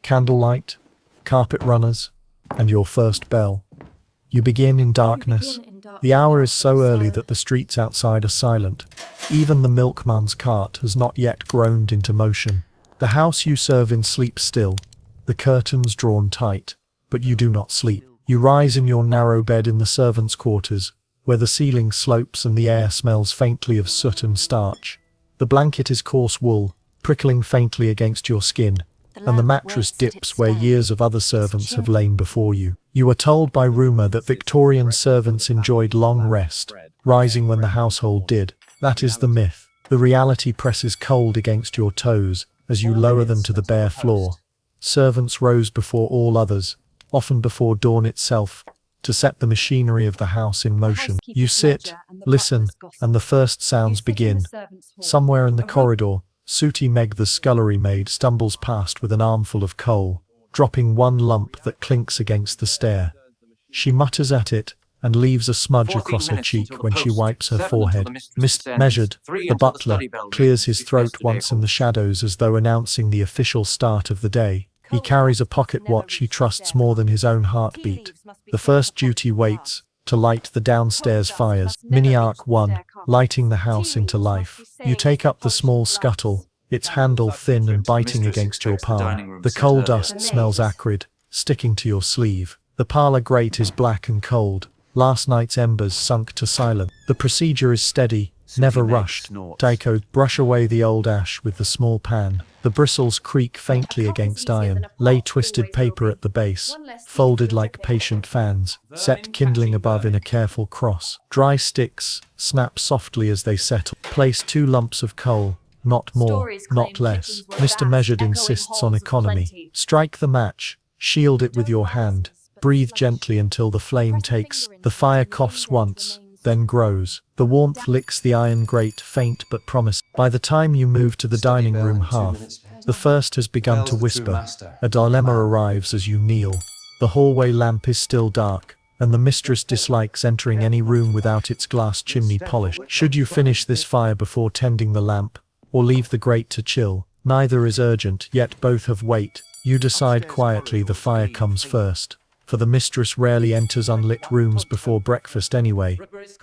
candlelight, carpet runners, and your first bell. You begin in darkness. The hour is so early that the streets outside are silent. Even the milkman's cart has not yet groaned into motion. The house you serve in sleeps still, the curtains drawn tight, but you do not sleep. You rise in your narrow bed in the servants' quarters, where the ceiling slopes and the air smells faintly of soot and starch. The blanket is coarse wool, prickling faintly against your skin, and the mattress dips where years of other servants have lain before you. You are told by rumor that Victorian servants enjoyed long rest, rising when the household did. That is the myth. The reality presses cold against your toes as you lower them to the bare floor. Servants rose before all others, often before dawn itself, to set the machinery of the house in motion. You sit, listen, and the first sounds begin. Somewhere in the corridor, sooty Meg the scullery maid stumbles past with an armful of coal, dropping one lump that clinks against the stair. She mutters at it, and leaves a smudge across her cheek when she wipes her forehead. Measured, the butler, clears his throat once in the shadows as though announcing the official start of the day. He carries a pocket watch he trusts more than his own heartbeat. The first duty waits, to light the downstairs fires. Mini-arc 1, lighting the house into life. You take up the small scuttle, its handle thin and biting against your palm. The coal dust smells acrid, sticking to your sleeve. The parlor grate is black and cold, last night's embers sunk to silence. The procedure is steady, never rushed. Daiko, brush away the old ash with the small pan. The bristles creak faintly against iron. Lay twisted paper at the base, folded like patient fans, set kindling above in a careful cross. Dry sticks snap softly as they settle. Place 2 lumps of coal, not more, not less. Mr. Measured insists on economy. Strike the match, shield it with your hand. Breathe gently until the flame takes. The fire coughs once, then grows. The warmth licks the iron grate, faint but promising. By the time you move to the dining room hearth, the first has begun to whisper. A dilemma arrives as you kneel. The hallway lamp is still dark, and the mistress dislikes entering any room without its glass chimney polished. Should you finish this fire before tending the lamp, or leave the grate to chill? Neither is urgent, yet both have weight. You decide quietly the fire comes first, for the mistress rarely enters unlit rooms before breakfast anyway.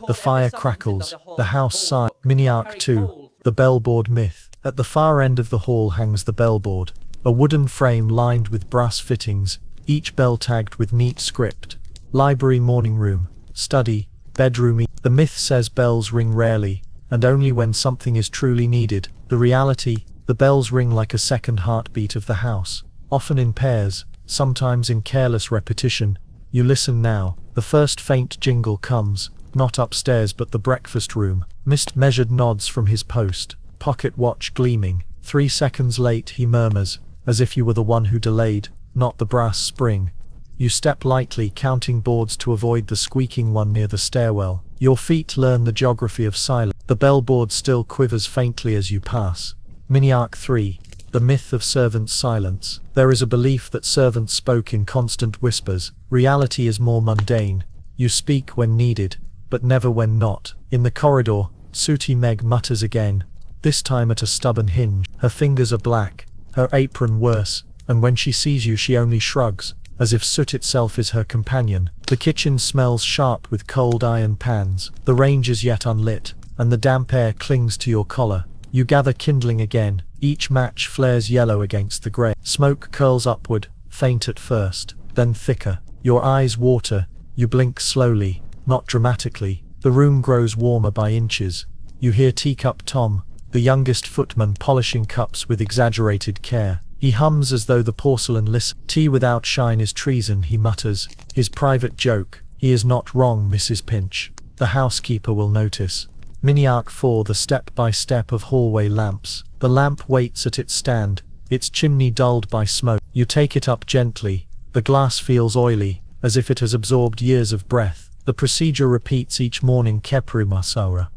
The fire crackles, the house sighs. Mini-arc 2, the bellboard myth. At the far end of the hall hangs the bellboard, a wooden frame lined with brass fittings, each bell tagged with neat script. Library, morning room, study, bedroom. The myth says bells ring rarely, and only when something is truly needed. The reality, the bells ring like a second heartbeat of the house, often in pairs, sometimes in careless repetition. You listen now. The first faint jingle comes, not upstairs but the breakfast room. Mr. Measured nods from his post, pocket watch gleaming. 3 seconds late, he murmurs, as if you were the one who delayed, not the brass spring. You step lightly, counting boards to avoid the squeaking one near the stairwell. Your feet learn the geography of silence. The bellboard still quivers faintly as you pass. Mini-arc 3, the myth of servants' silence. There is a belief that servants spoke in constant whispers. Reality is more mundane. You speak when needed, but never when not. In the corridor, sooty Meg mutters again, this time at a stubborn hinge. Her fingers are black, her apron worse, and when she sees you she only shrugs, as if soot itself is her companion. The kitchen smells sharp with cold iron pans. The range is yet unlit, and the damp air clings to your collar. You gather kindling again. Each match flares yellow against the grey. Smoke curls upward, faint at first, then thicker. Your eyes water. You blink slowly, not dramatically. The room grows warmer by inches. You hear Teacup Tom, the youngest footman, polishing cups with exaggerated care. He hums as though the porcelain listens. Tea without shine is treason, he mutters, his private joke. He is not wrong, Mrs. Pinch. The housekeeper will notice. Mini-arc 4, the step-by-step of hallway lamps. The lamp waits at its stand, its chimney dulled by smoke. You take it up gently. The glass feels oily, as if it has absorbed years of breath. The procedure repeats each morning. Kepri Masaura.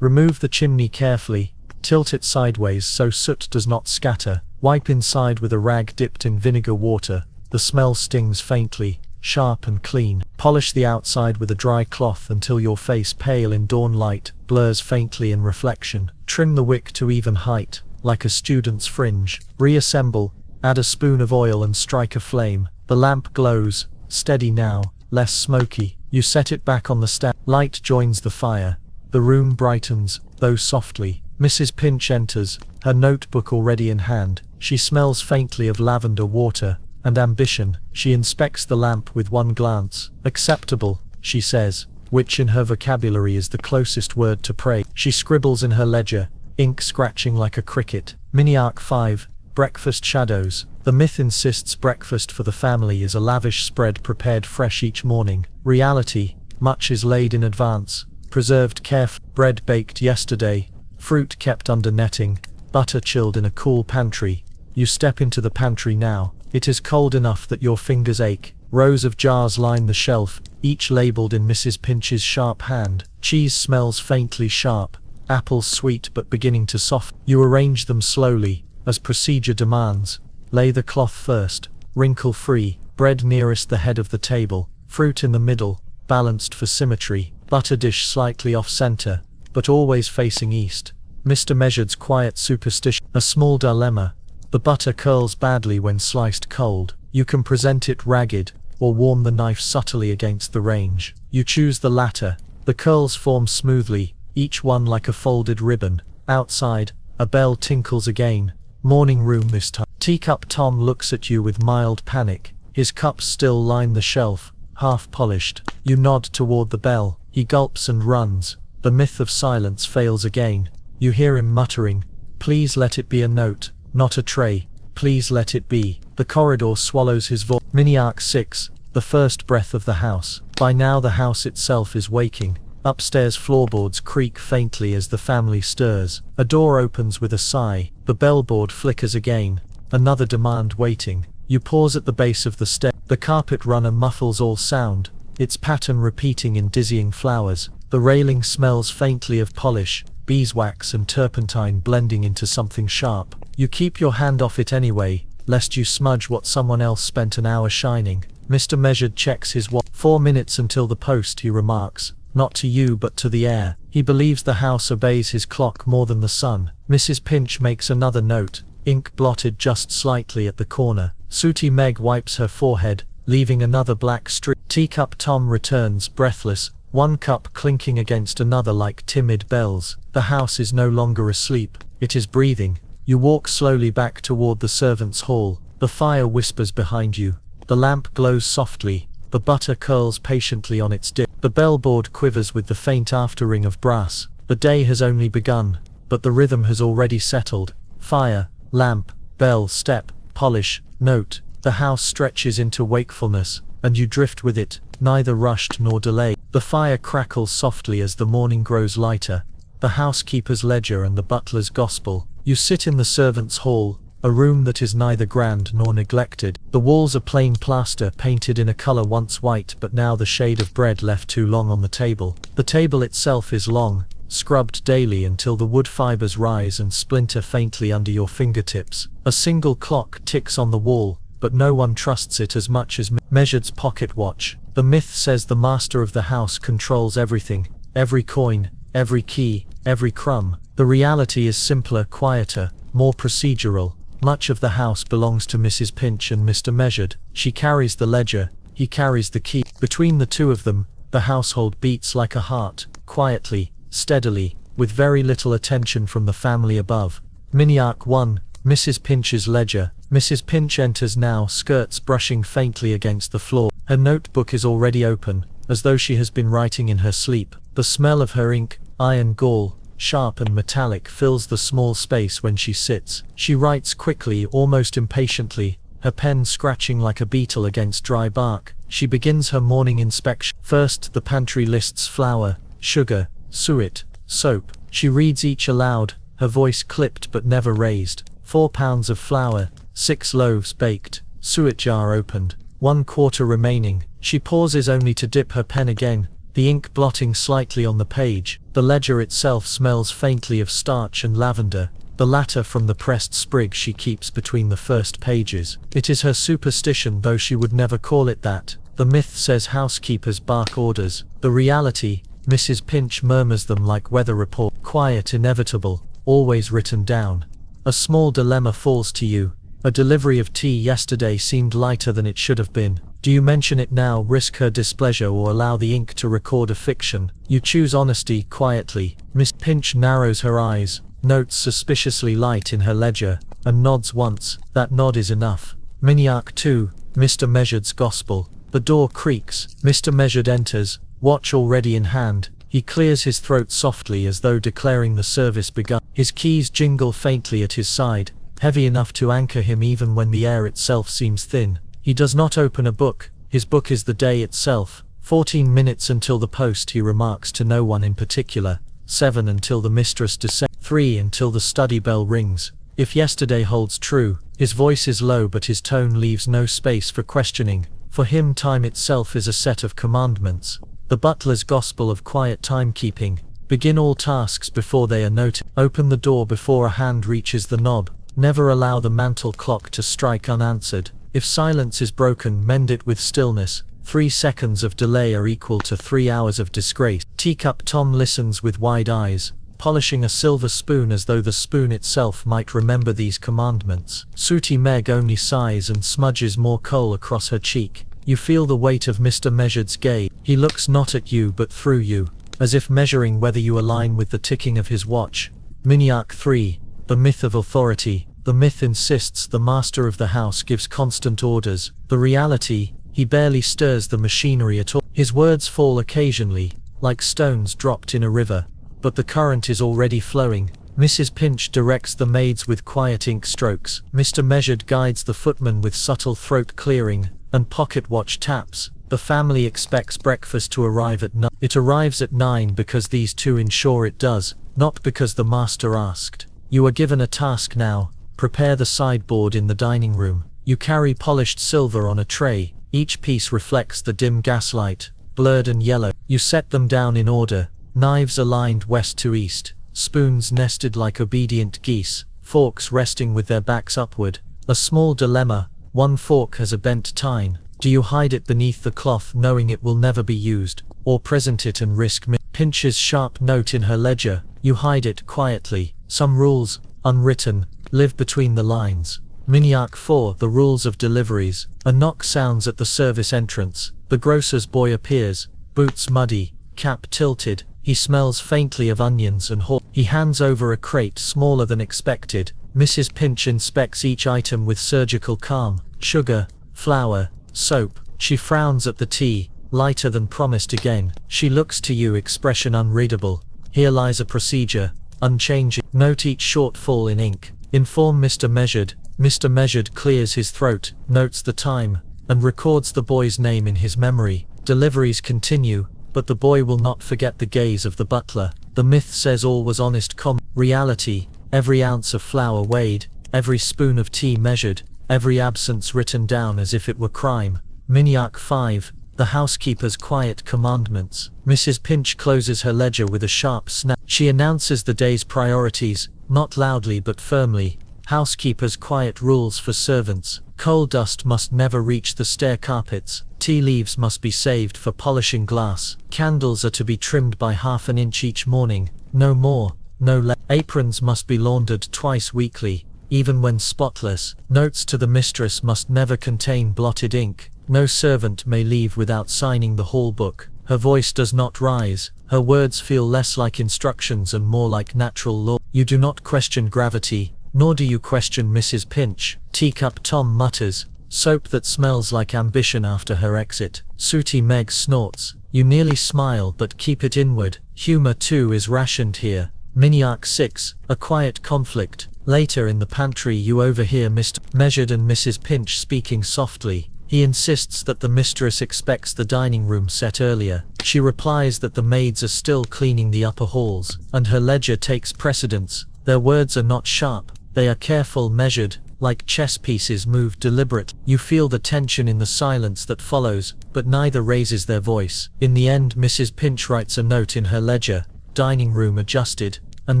Remove the chimney carefully. Tilt it sideways so soot does not scatter. Wipe inside with a rag dipped in vinegar water. The smell stings faintly, sharp and clean. Polish the outside with a dry cloth until your face, pale in dawn light, blurs faintly in reflection. Trim the wick to even height, like a student's fringe. Reassemble, Add a spoon of oil and strike a flame. The lamp glows, steady now, less smoky. You set it back on the stand. Light joins the fire. The room brightens, though softly. Mrs. Pinch enters, her notebook already in hand. She smells faintly of lavender, water, and ambition. She inspects the lamp with one glance. Acceptable, she says, which in her vocabulary is the closest word to praise. She scribbles in her ledger, ink scratching like a cricket. Mini-arc 5, Breakfast Shadows. The myth insists breakfast for the family is a lavish spread prepared fresh each morning. Reality, much is laid in advance, preserved carefully. Bread baked yesterday, fruit kept under netting, butter chilled in a cool pantry. You step into the pantry now. It is cold enough that your fingers ache. Rows of jars line the shelf, each labeled in Mrs. Pinch's sharp hand. Cheese smells faintly sharp, apples sweet but beginning to soften. You arrange them slowly, as procedure demands. Lay the cloth first, wrinkle-free, bread nearest the head of the table, fruit in the middle, balanced for symmetry, butter dish slightly off-center, but always facing east. Mr. Measured's quiet superstition. A small dilemma. The butter curls badly when sliced cold. You can present it ragged, or warm the knife subtly against the range. You choose the latter. The curls form smoothly, each one like a folded ribbon. Outside, a bell tinkles again. Morning room this time. Teacup Tom looks at you with mild panic. His cups still line the shelf, half polished. You nod toward the bell. He gulps and runs. The myth of silence fails again. You hear him muttering, "Please let it be a note, not a tray. Please let it be." The corridor swallows his voice. Mini-arc 6, the first breath of the house. By now the house itself is waking. Upstairs floorboards creak faintly as the family stirs. A door opens with a sigh. The bellboard flickers again. Another demand waiting. You pause at the base of the stair. The carpet runner muffles all sound, its pattern repeating in dizzying flowers. The railing smells faintly of polish, beeswax and turpentine blending into something sharp. You keep your hand off it anyway, lest you smudge what someone else spent an hour shining. Mr. Measured checks his watch. 4 minutes until the post, he remarks. Not to you but to the air. He believes the house obeys his clock more than the sun. Mrs. Pinch makes another note, ink blotted just slightly at the corner. Sooty Meg wipes her forehead, leaving another black streak. Teacup Tom returns, breathless, one cup clinking against another like timid bells. The house is no longer asleep, it is breathing. You walk slowly back toward the servants' hall. The fire whispers behind you. The lamp glows softly. The butter curls patiently on its dip. The bellboard quivers with the faint afterring of brass. The day has only begun, but the rhythm has already settled. Fire, lamp, bell, step, polish, note. The house stretches into wakefulness, and you drift with it, neither rushed nor delayed. The fire crackles softly as the morning grows lighter. The housekeeper's ledger and the butler's gospel. You sit in the servants' hall, a room that is neither grand nor neglected. The walls are plain plaster painted in a color once white but now the shade of bread left too long on the table. The table itself is long, scrubbed daily until the wood fibers rise and splinter faintly under your fingertips. A single clock ticks on the wall, but no one trusts it as much as Measured's pocket watch. The myth says the master of the house controls everything, every coin, every key, every crumb. The reality is simpler, quieter, more procedural. Much of the house belongs to Mrs. Pinch and Mr. Measured. She carries the ledger, he carries the key. Between the two of them, the household beats like a heart, quietly, steadily, with very little attention from the family above. Mini-arc 1, Mrs. Pinch's ledger. Mrs. Pinch enters now, skirts brushing faintly against the floor. Her notebook is already open, as though she has been writing in her sleep. The smell of her ink, iron gall, sharp and metallic, fills the small space when she sits. She writes quickly, almost impatiently, her pen scratching like a beetle against dry bark. She begins her morning inspection. First, the pantry lists flour, sugar, suet, soap. She reads each aloud, her voice clipped but never raised. 4 pounds of flour, 6 loaves baked, suet jar opened, 1/4 remaining. She pauses only to dip her pen again, the ink blotting slightly on the page. The ledger itself smells faintly of starch and lavender, the latter from the pressed sprig she keeps between the first pages. It is her superstition, though she would never call it that. The myth says housekeepers bark orders. The reality, Mrs. Pinch murmurs them like weather report. Quiet, inevitable, always written down. A small dilemma falls to you. A delivery of tea yesterday seemed lighter than it should have been. Do you mention it now, risk her displeasure, or allow the ink to record a fiction? You choose honesty quietly. Miss Pinch narrows her eyes, notes suspiciously light in her ledger, and nods once. That nod is enough. Miniac 2, Mr. Measured's Gospel. The door creaks. Mr. Measured enters, watch already in hand. He clears his throat softly as though declaring the service begun. His keys jingle faintly at his side, heavy enough to anchor him even when the air itself seems thin. He does not open a book. His book is the day itself. 14 minutes until the post, he remarks to no one in particular. 7 until the mistress descends. 3 until the study bell rings. If yesterday holds true, his voice is low but his tone leaves no space for questioning. For him time itself is a set of commandments. The butler's gospel of quiet timekeeping. Begin all tasks before they are noted. Open the door before a hand reaches the knob. Never allow the mantel clock to strike unanswered. If silence is broken, mend it with stillness. 3 seconds of delay are equal to 3 hours of disgrace. Teacup Tom listens with wide eyes, polishing a silver spoon as though the spoon itself might remember these commandments. Sooty Meg only sighs and smudges more coal across her cheek. You feel the weight of Mr. Measured's gaze. He looks not at you but through you, as if measuring whether you align with the ticking of his watch. Miniac 3, the myth of authority. The myth insists the master of the house gives constant orders. The reality, he barely stirs the machinery at all. His words fall occasionally, like stones dropped in a river, but the current is already flowing. Mrs. Pinch directs the maids with quiet ink strokes. Mr. Measured guides the footman with subtle throat clearing and pocket watch taps. The family expects breakfast to arrive at 9. It arrives at 9 because these two ensure it does, not because the master asked. You are given a task now. Prepare the sideboard in the dining room. You carry polished silver on a tray. Each piece reflects the dim gaslight, blurred and yellow. You set them down in order, knives aligned west to east, spoons nested like obedient geese, forks resting with their backs upward. A small dilemma. One fork has a bent tine. Do you hide it beneath the cloth knowing it will never be used, or present it and risk Pinch's sharp note in her ledger? You hide it quietly. Some rules, unwritten, live between the lines. Miniac 4, the rules of deliveries. A knock sounds at the service entrance. The grocer's boy appears, boots muddy, cap tilted. He smells faintly of onions and He hands over a crate smaller than expected. Mrs. Pinch inspects each item with surgical calm. Sugar, flour, soap. She frowns at the tea, lighter than promised again. She looks to you, expression unreadable. Here lies a procedure, unchanging. Note each shortfall in ink. Inform Mr. Measured. Mr. Measured clears his throat, notes the time, and records the boy's name in his memory. Deliveries continue, but the boy will not forget the gaze of the butler. The myth says all was honest. Reality, every ounce of flour weighed, every spoon of tea measured, every absence written down as if it were crime. Miniac 5, the housekeeper's quiet commandments. Mrs. Pinch closes her ledger with a sharp snap. She announces the day's priorities, not loudly but firmly. Housekeeper's quiet rules for servants. Coal dust must never reach the stair carpets. Tea leaves must be saved for polishing glass. Candles are to be trimmed by ½ an inch each morning, no more, no less. Aprons must be laundered twice weekly, even when spotless. Notes to the mistress must never contain blotted ink. No servant may leave without signing the hall book. Her voice does not rise. Her words feel less like instructions and more like natural law. You do not question gravity, nor do you question Mrs. Pinch. Teacup Tom mutters, soap that smells like ambition after her exit. Sooty Meg snorts. You nearly smile but keep it inward. Humor too is rationed here. Miniac 6, a quiet conflict. Later in the pantry you overhear Mr. Measured and Mrs. Pinch speaking softly. He insists that the mistress expects the dining room set earlier. She replies that the maids are still cleaning the upper halls, and her ledger takes precedence. Their words are not sharp, they are careful, measured, like chess pieces moved deliberately. You feel the tension in the silence that follows, but neither raises their voice. In the end Mrs. Pinch writes a note in her ledger, dining room adjusted, and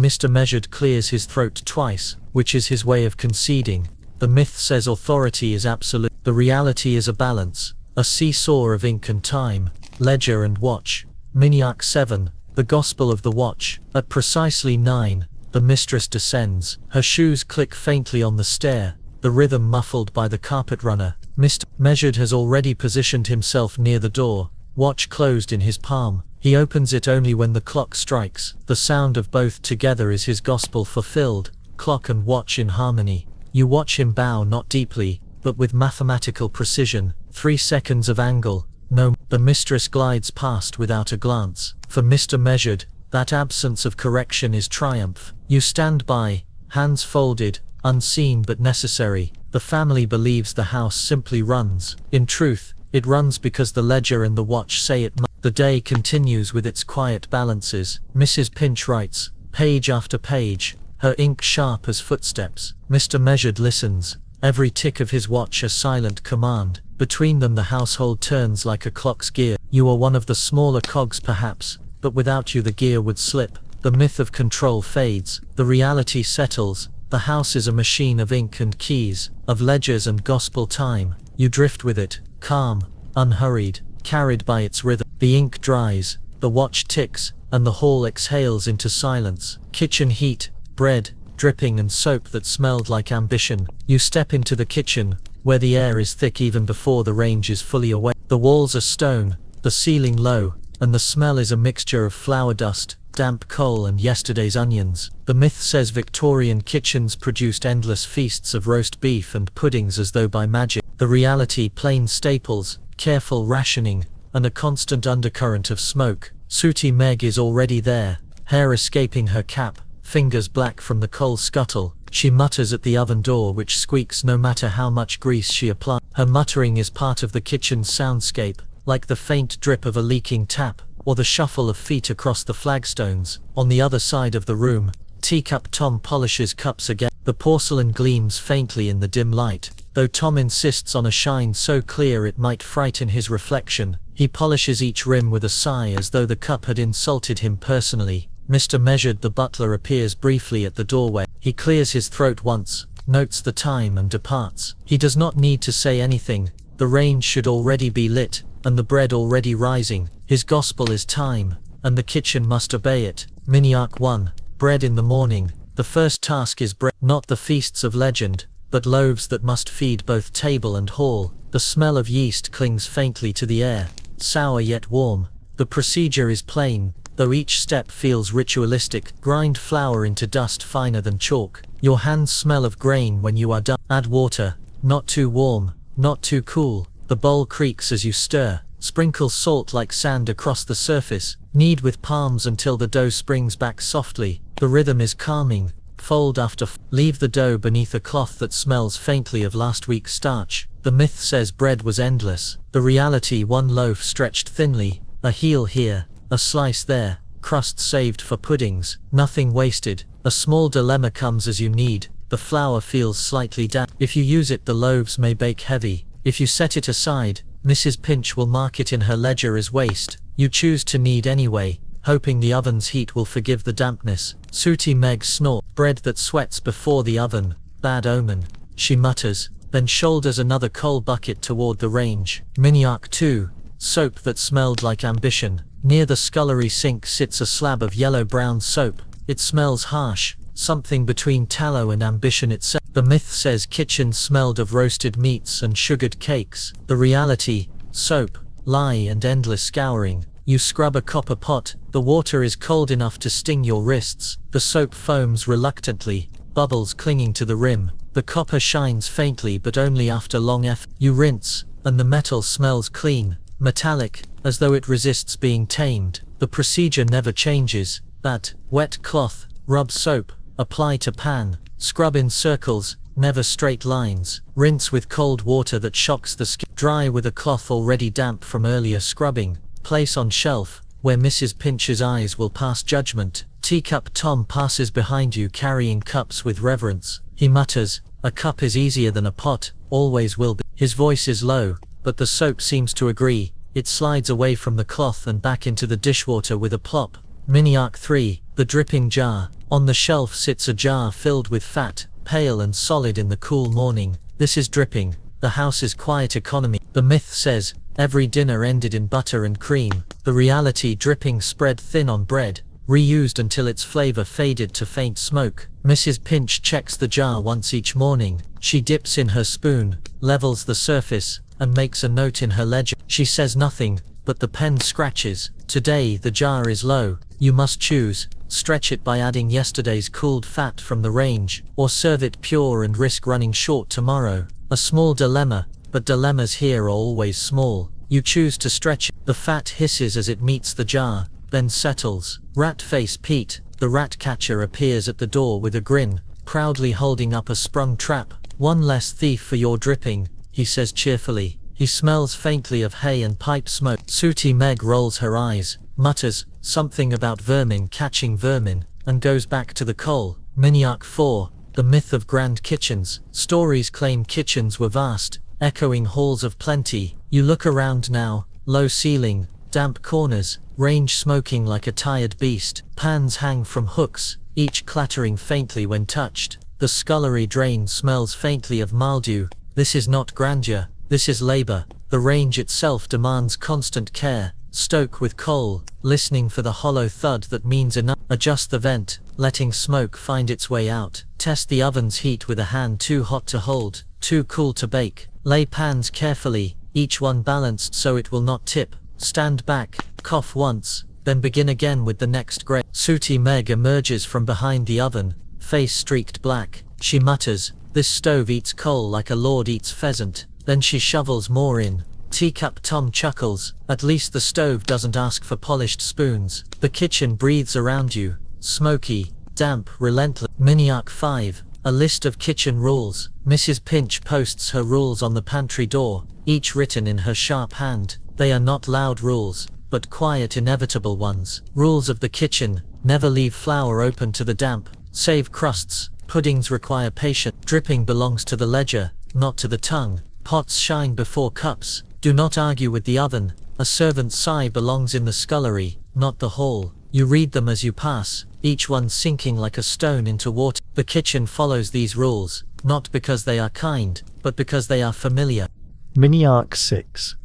Mr. Measured clears his throat twice, which is his way of conceding. The myth says authority is absolute. The reality is a balance, a seesaw of ink and time, ledger and watch. Miniac 7, the gospel of the watch. At precisely 9, the mistress descends. Her shoes click faintly on the stair, the rhythm muffled by the carpet runner. Mr. Measured has already positioned himself near the door, watch closed in his palm. He opens it only when the clock strikes. The sound of both together is his gospel fulfilled, clock and watch in harmony. You watch him bow not deeply, but with mathematical precision. 3 seconds of angle, no. The mistress glides past without a glance. For Mr. Measured, that absence of correction is triumph. You stand by, hands folded, unseen but necessary. The family believes the house simply runs. In truth, it runs because the ledger and the watch say it must. The day continues with its quiet balances. Mrs. Pinch writes, page after page, her ink sharp as footsteps. Mr. Measured listens, every tick of his watch a silent command. Between them the household turns like a clock's gear. You are one of the smaller cogs perhaps, but without you the gear would slip. The myth of control fades, the reality settles. The house is a machine of ink and keys, of ledgers and gospel time. You drift with it, calm, unhurried, carried by its rhythm. The ink dries, the watch ticks, and the hall exhales into silence. Kitchen heat, bread, dripping and soap that smelled like ambition. You step into the kitchen, where the air is thick even before the range is fully awake. The walls are stone, the ceiling low, and the smell is a mixture of flour dust, damp coal and yesterday's onions. The myth says Victorian kitchens produced endless feasts of roast beef and puddings as though by magic. The reality, plain staples, careful rationing, and a constant undercurrent of smoke. Sooty Meg is already there, hair escaping her cap, fingers black from the coal scuttle. She mutters at the oven door which squeaks no matter how much grease she applies. Her muttering is part of the kitchen's soundscape, like the faint drip of a leaking tap, or the shuffle of feet across the flagstones. On the other side of the room, Teacup Tom polishes cups again. The porcelain gleams faintly in the dim light, though Tom insists on a shine so clear it might frighten his reflection. He polishes each rim with a sigh as though the cup had insulted him personally. Mr. Measured the butler appears briefly at the doorway. He clears his throat once, notes the time and departs. He does not need to say anything. The range should already be lit, and the bread already rising. His gospel is time, and the kitchen must obey it. Miniarch 1. Bread in the morning. The first task is bread, not the feasts of legend, but loaves that must feed both table and hall. The smell of yeast clings faintly to the air, sour yet warm. The procedure is plain, though each step feels ritualistic. Grind flour into dust finer than chalk. Your hands smell of grain when you are done. Add water, not too warm, not too cool. The bowl creaks as you stir. Sprinkle salt like sand across the surface. Knead with palms until the dough springs back softly. The rhythm is calming. Fold after leave the dough beneath a cloth that smells faintly of last week's starch. The myth says bread was endless. The reality, one loaf stretched thinly, a heel here, a slice there, crust saved for puddings, nothing wasted. A small dilemma comes as you knead. The flour feels slightly damp. If you use it, the loaves may bake heavy. If you set it aside, Mrs. Pinch will mark it in her ledger as waste. You choose to knead anyway, hoping the oven's heat will forgive the dampness. Sooty Meg snort. Bread that sweats before the oven, bad omen, she mutters, then shoulders another coal bucket toward the range. Miniarch 2. Soap that smelled like ambition. Near the scullery sink sits a slab of yellow-brown soap. It smells harsh, something between tallow and ambition itself. The myth says kitchen smelled of roasted meats and sugared cakes. The reality, soap, lye and endless scouring. You scrub a copper pot. The water is cold enough to sting your wrists. The soap foams reluctantly, bubbles clinging to the rim. The copper shines faintly but only after long effort. You rinse, and the metal smells clean, metallic, as though it resists being tamed. The procedure never changes. That wet cloth, rub soap, apply to pan, scrub in circles, never straight lines. Rinse with cold water that shocks the skin. Dry with a cloth already damp from earlier scrubbing. Place on shelf, where Mrs. Pinch's eyes will pass judgment. Teacup Tom passes behind you carrying cups with reverence. He mutters, a cup is easier than a pot, always will be. His voice is low, but the soap seems to agree. It slides away from the cloth and back into the dishwater with a plop. Miniarch 3. The dripping jar. On the shelf sits a jar filled with fat, pale and solid in the cool morning. This is dripping, the house's quiet economy. The myth says, every dinner ended in butter and cream. The reality, dripping spread thin on bread, reused until its flavor faded to faint smoke. Mrs. Pinch checks the jar once each morning. She dips in her spoon, levels the surface, and makes a note in her ledger. She says nothing, but the pen scratches. Today the jar is low. You must choose. Stretch it by adding yesterday's cooled fat from the range, or serve it pure and risk running short tomorrow. A small dilemma, but dilemmas here are always small. You choose to stretch it. The fat hisses as it meets the jar, then settles. Rat-face Pete, the rat catcher, appears at the door with a grin, proudly holding up a sprung trap. One less thief for your dripping, he says cheerfully. He smells faintly of hay and pipe smoke. Sooty Meg rolls her eyes, mutters something about vermin catching vermin, and goes back to the coal. Miniarch 4, the myth of grand kitchens. Stories claim kitchens were vast, echoing halls of plenty. You look around now, low ceiling, damp corners, range smoking like a tired beast. Pans hang from hooks, each clattering faintly when touched. The scullery drain smells faintly of mildew. This is not grandeur, this is labor. The range itself demands constant care. Stoke with coal, listening for the hollow thud that means enough. Adjust the vent, letting smoke find its way out. Test the oven's heat with a hand too hot to hold, too cool to bake. Lay pans carefully, each one balanced so it will not tip. Stand back, cough once, then begin again with the next grate. Sooty Meg emerges from behind the oven, face streaked black. She mutters, "This stove eats coal like a lord eats pheasant." Then she shovels more in. Teacup Tom chuckles, at least the stove doesn't ask for polished spoons. The kitchen breathes around you, smoky, damp, relentless. Miniarch 5, a list of kitchen rules. Mrs. Pinch posts her rules on the pantry door, each written in her sharp hand. They are not loud rules, but quiet, inevitable ones. Rules of the kitchen: never leave flour open to the damp, save crusts, puddings require patience, dripping belongs to the ledger, not to the tongue, pots shine before cups, do not argue with the oven, a servant's sigh belongs in the scullery, not the hall. You read them as you pass, each one sinking like a stone into water. The kitchen follows these rules, not because they are kind, but because they are familiar. Miniarch 6.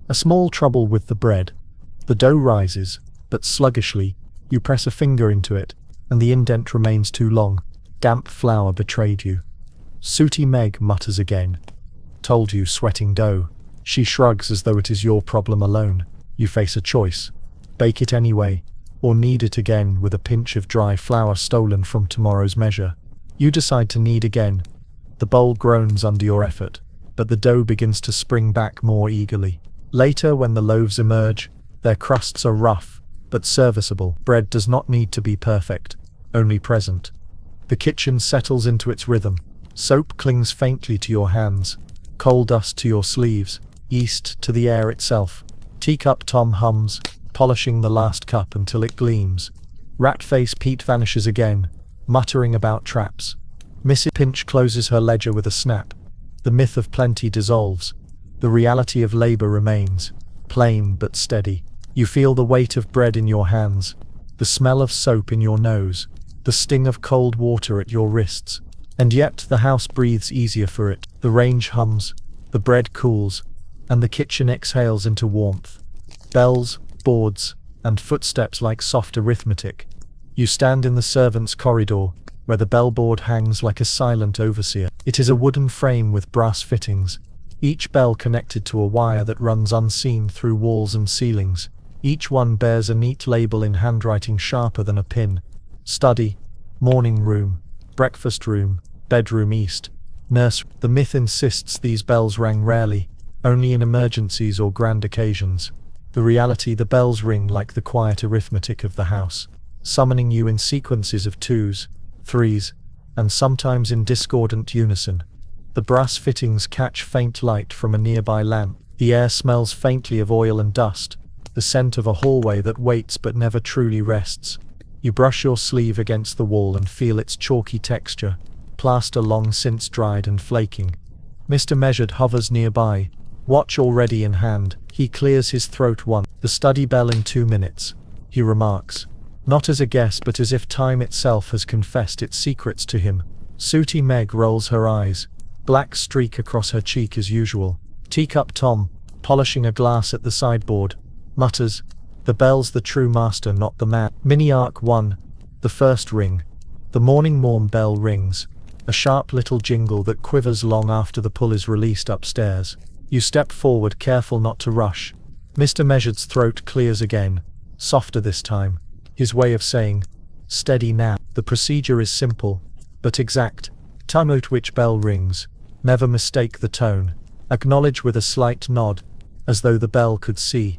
A small trouble with the bread. The dough rises, but sluggishly. You press a finger into it, and the indent remains too long. Damp flour betrayed you. Sooty Meg mutters again. Told you, sweating dough. She shrugs as though it is your problem alone. You face a choice. Bake it anyway, or knead it again with a pinch of dry flour stolen from tomorrow's measure. You decide to knead again. The bowl groans under your effort, but the dough begins to spring back more eagerly. Later, when the loaves emerge, their crusts are rough, but serviceable. Bread does not need to be perfect, only present. The kitchen settles into its rhythm. Soap clings faintly to your hands, coal dust to your sleeves, yeast to the air itself. Teacup Tom hums, polishing the last cup until it gleams. Rat-face Pete vanishes again, muttering about traps. Mrs. Pinch closes her ledger with a snap. The myth of plenty dissolves. The reality of labor remains, plain but steady. You feel the weight of bread in your hands, the smell of soap in your nose, the sting of cold water at your wrists. And yet the house breathes easier for it. The range hums, the bread cools, and the kitchen exhales into warmth. Bells, boards, and footsteps like soft arithmetic. You stand in the servants' corridor, where the bellboard hangs like a silent overseer. It is a wooden frame with brass fittings, each bell connected to a wire that runs unseen through walls and ceilings. Each one bears a neat label in handwriting sharper than a pin. Study, morning room, breakfast room, bedroom east, nursery. The myth insists these bells rang rarely, only in emergencies or grand occasions. The reality: the bells ring like the quiet arithmetic of the house, summoning you in sequences of twos, threes, and sometimes in discordant unison. The brass fittings catch faint light from a nearby lamp. The air smells faintly of oil and dust, the scent of a hallway that waits but never truly rests. You brush your sleeve against the wall and feel its chalky texture, plaster long since dried and flaking. Mr. Measured hovers nearby, watch already in hand. He clears his throat once. The study bell in 2 minutes, he remarks, not as a guest but as if time itself has confessed its secrets to him. Sooty Meg rolls her eyes, black streak across her cheek as usual. Teacup Tom, polishing a glass at the sideboard, mutters, The bell's the true master, not the man. Mini Arc 1. The first ring. The morning morn bell rings. A sharp little jingle that quivers long after the pull is released upstairs. You step forward, careful not to rush. Mr. Measured's throat clears again, softer this time. His way of saying, "Steady now." The procedure is simple, but exact. Time at which bell rings. Never mistake the tone. Acknowledge with a slight nod, as though the bell could see.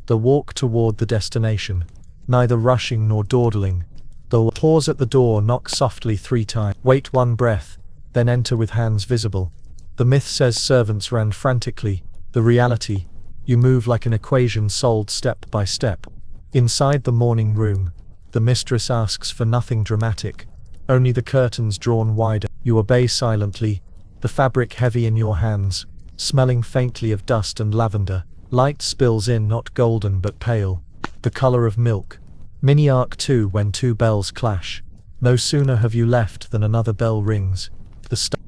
The walk toward the destination. Neither rushing nor dawdling. The pause at the door, knock softly 3 times. Wait 1 breath, then enter with hands visible. The myth says servants ran frantically. The reality, you move like an equation solved step by step. Inside the morning room, the mistress asks for nothing dramatic, only the curtains drawn wider. You obey silently, the fabric heavy in your hands, smelling faintly of dust and lavender. Light spills in, not golden but pale, the color of milk. Mini Arc 2. When 2 bells clash. No sooner have you left than another bell rings.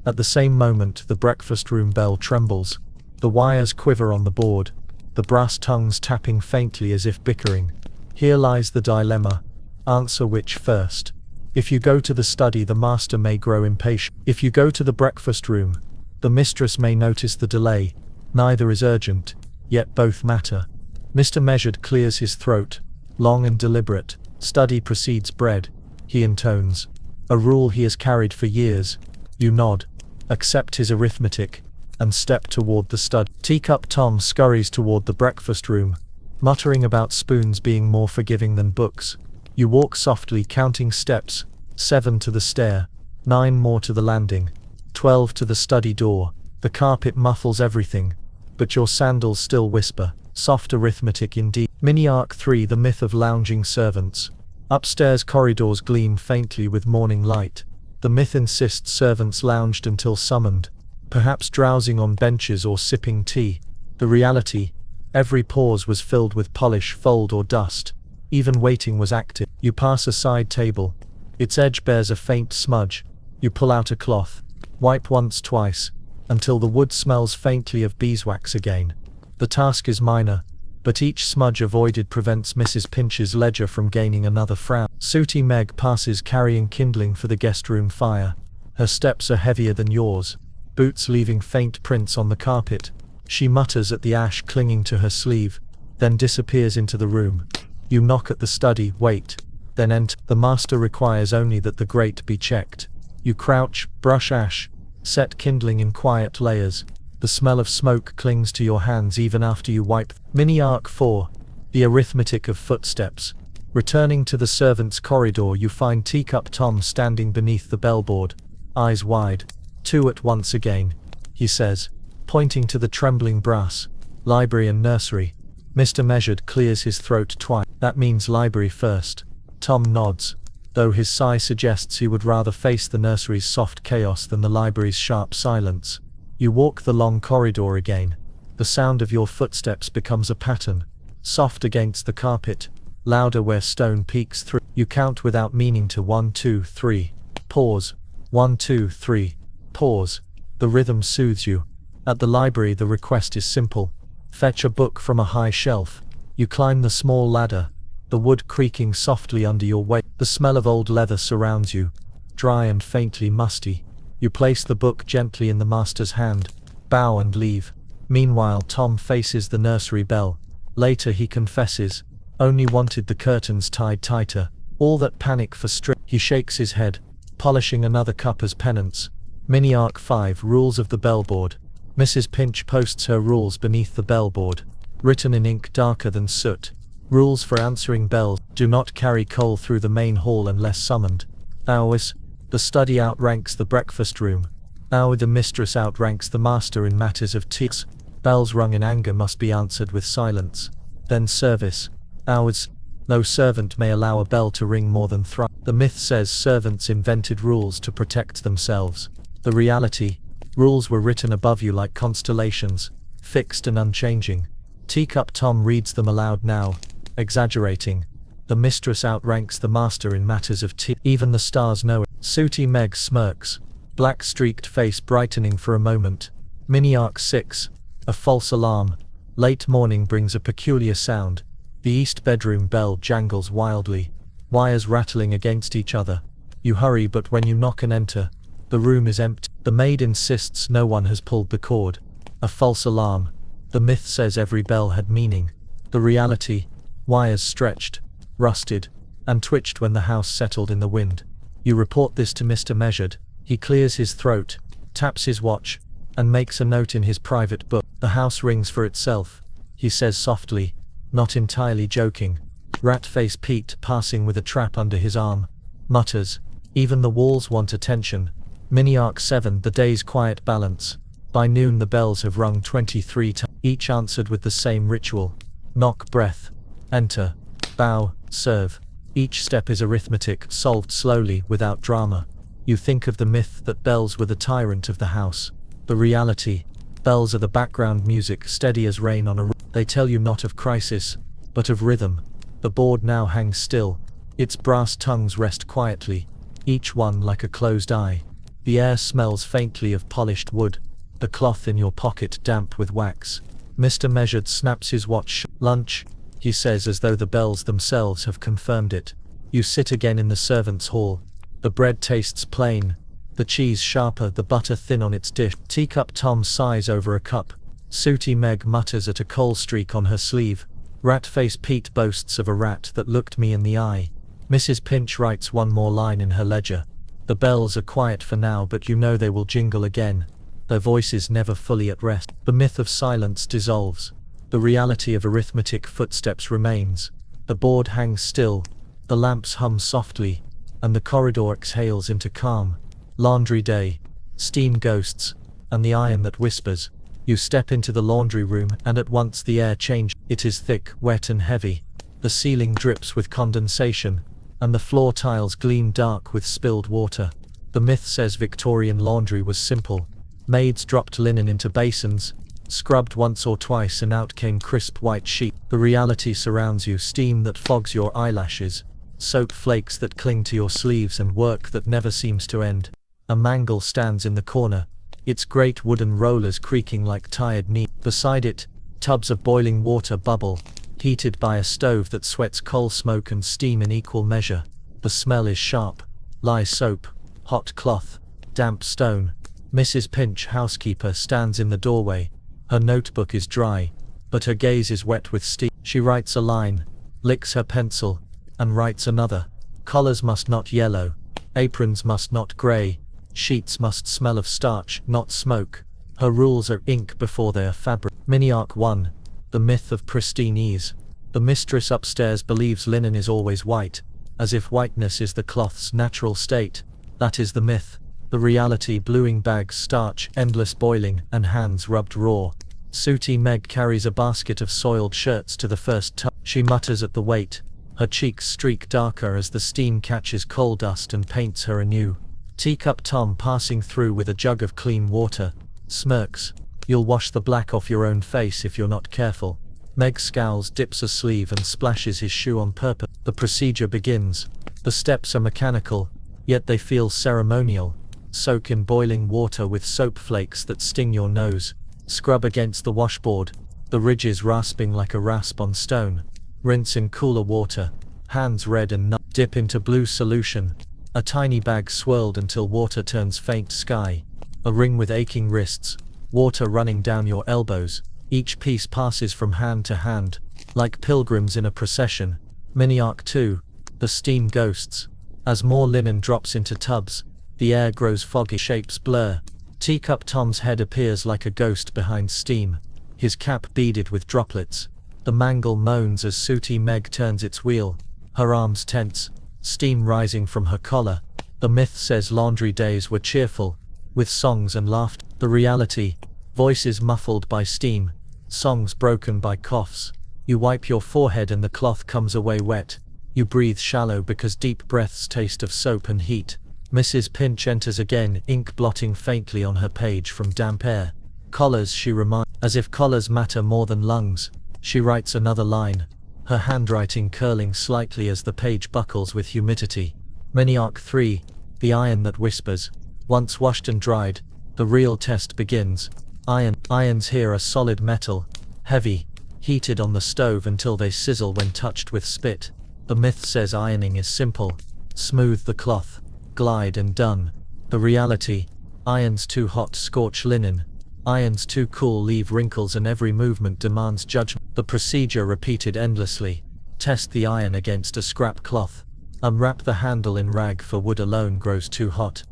At the same moment, the breakfast room bell trembles. The wires quiver on the board, the brass tongues tapping faintly as if bickering. Here lies the dilemma. Answer which first. If you go to the study, the master may grow impatient. If you go to the breakfast room, the mistress may notice the delay. Neither is urgent, yet both matter. Mr. Measured clears his throat, long and deliberate. Study precedes bread, he intones. A rule he has carried for years. You nod, accept his arithmetic, and step toward the study. Teacup Tom scurries toward the breakfast room, muttering about spoons being more forgiving than books. You walk softly, counting steps. 7 to the stair, 9 more to the landing, 12 to the study door. The carpet muffles everything, but your sandals still whisper. Soft arithmetic indeed. Mini Arc 3. The myth of lounging servants. Upstairs corridors gleam faintly with morning light. The myth insists servants lounged until summoned, perhaps drowsing on benches or sipping tea. The reality, every pause was filled with polish, fold or dust. Even waiting was active. You pass a side table. Its edge bears a faint smudge. You pull out a cloth, wipe once, twice, until the wood smells faintly of beeswax again. The task is minor, but each smudge avoided prevents Mrs. Pinch's ledger from gaining another frown. Sooty Meg passes carrying kindling for the guest room fire. Her steps are heavier than yours, boots leaving faint prints on the carpet. She mutters at the ash clinging to her sleeve, then disappears into the room. You knock at the study, wait, then enter. The master requires only that the grate be checked. You crouch, brush ash, set kindling in quiet layers. The smell of smoke clings to your hands even after you wipe. Mini Arc 4. The arithmetic of footsteps. Returning to the servants' corridor, you find Teacup Tom standing beneath the bellboard, eyes wide. 2 at once again, he says, pointing to the trembling brass. Library and nursery. Mr. Measured clears his throat twice. That means library first. Tom nods, though his sigh suggests he would rather face the nursery's soft chaos than the library's sharp silence. You walk the long corridor again. The sound of your footsteps becomes a pattern, soft against the carpet, louder where stone peeks through. You count without meaning to 1, 2, 3. Pause. 1, 2, 3. Pause. The rhythm soothes you. At the library the request is simple. Fetch a book from a high shelf. You climb the small ladder, the wood creaking softly under your weight. The smell of old leather surrounds you, dry and faintly musty. You place the book gently in the master's hand, bow and leave. Meanwhile Tom faces the nursery bell. Later he confesses, only wanted the curtains tied tighter. All that panic for strip. He shakes his head, polishing another cup as penance. Mini Arc 5. Rules of the bellboard. Mrs. Pinch posts her rules beneath the bellboard, written in ink darker than soot. Rules for answering bells. Do not carry coal through the main hall unless summoned. Hours. The study outranks the breakfast room. Now the mistress outranks the master in matters of teas. Bells rung in anger must be answered with silence. Then service. Hours. No servant may allow a bell to ring more than thrice. The myth says servants invented rules to protect themselves. The reality, rules were written above you like constellations, fixed and unchanging. Teacup Tom reads them aloud now, exaggerating. The mistress outranks the master in matters of tea. Even the stars know it. Sooty Meg smirks, black streaked face brightening for a moment. Mini Arc 6. A false alarm. Late morning brings a peculiar sound. The east bedroom bell jangles wildly, wires rattling against each other. You hurry, but when you knock and enter, the room is empty. The maid insists no one has pulled the cord. A false alarm. The myth says every bell had meaning. The reality, wires stretched, rusted, and twitched when the house settled in the wind. You report this to Mr. Measured. He clears his throat, taps his watch, and makes a note in his private book. The house rings for itself, he says softly, not entirely joking. Rat-face Pete, passing with a trap under his arm, mutters, even the walls want attention. Mini-arc 7, the day's quiet balance. By noon the bells have rung 23 times, each answered with the same ritual. Knock, breath, enter, bow, serve. Each step is arithmetic, solved slowly, without drama. You think of the myth that bells were the tyrant of the house. The reality, bells are the background music, steady as rain on a roof. They tell you not of crisis, but of rhythm. The board now hangs still. Its brass tongues rest quietly, each one like a closed eye. The air smells faintly of polished wood, the cloth in your pocket damp with wax. Mr. Measured snaps his watch. Lunch, he says, as though the bells themselves have confirmed it. You sit again in the servants' hall. The bread tastes plain, the cheese sharper, the butter thin on its dish. Teacup Tom sighs over a cup. Sooty Meg mutters at a coal streak on her sleeve. Rat-face Pete boasts of a rat that looked me in the eye. Mrs. Pinch writes one more line in her ledger. The bells are quiet for now, but you know they will jingle again, their voices never fully at rest. The myth of silence dissolves. The reality of arithmetic footsteps remains. The board hangs still, the lamps hum softly, and the corridor exhales into calm. Laundry day, steam ghosts, and the iron that whispers. You step into the laundry room, and at once the air changes. It is thick, wet and heavy. The ceiling drips with condensation, and the floor tiles gleam dark with spilled water. The myth says Victorian laundry was simple. Maids dropped linen into basins, scrubbed once or twice, and out came crisp white sheet. The reality surrounds you, steam that fogs your eyelashes, soap flakes that cling to your sleeves, and work that never seems to end. A mangle stands in the corner, its great wooden rollers creaking like tired knees. Beside it, tubs of boiling water bubble, heated by a stove that sweats coal smoke and steam in equal measure. The smell is sharp. Lye soap, hot cloth, damp stone. Mrs. Pinch, housekeeper, stands in the doorway. Her notebook is dry, but her gaze is wet with steam. She writes a line, licks her pencil, and writes another. Collars must not yellow, aprons must not grey, sheets must smell of starch, not smoke. Her rules are ink before they are fabric. Mini-arc 1, the myth of pristine ease. The mistress upstairs believes linen is always white, as if whiteness is the cloth's natural state. That is the myth. The reality, bluing bags, starch, endless boiling, and hands rubbed raw. Sooty Meg carries a basket of soiled shirts to the first tub. She mutters at the weight. Her cheeks streak darker as the steam catches coal dust and paints her anew. Teacup Tom, passing through with a jug of clean water, smirks. You'll wash the black off your own face if you're not careful. Meg scowls, dips a sleeve, and splashes his shoe on purpose. The procedure begins. The steps are mechanical, yet they feel ceremonial. Soak in boiling water with soap flakes that sting your nose. Scrub against the washboard, the ridges rasping like a rasp on stone. Rinse in cooler water, hands red and numb. Dip into blue solution, a tiny bag swirled until water turns faint sky. A ring with aching wrists, water running down your elbows. Each piece passes from hand to hand, like pilgrims in a procession. Mini-arc 2, the steam ghosts. As more linen drops into tubs, the air grows foggy, shapes blur. Teacup Tom's head appears like a ghost behind steam, his cap beaded with droplets. The mangle moans as Sooty Meg turns its wheel, her arms tense, steam rising from her collar. The myth says laundry days were cheerful, with songs and laughter. The reality, voices muffled by steam, songs broken by coughs. You wipe your forehead and the cloth comes away wet. You breathe shallow because deep breaths taste of soap and heat. Mrs. Pinch enters again, ink blotting faintly on her page from damp air. Collars, she reminds, as if collars matter more than lungs. She writes another line, her handwriting curling slightly as the page buckles with humidity. Mini-arc 3, the iron that whispers. Once washed and dried, the real test begins. Irons here are solid metal, heavy, heated on the stove until they sizzle when touched with spit. The myth says ironing is simple. Smooth the cloth, glide and done. The reality: irons too hot scorch linen. Irons too cool leave wrinkles, and every movement demands judgment. The procedure repeated endlessly. Test the iron against a scrap cloth. Unwrap the handle in rag, for wood alone grows too hot.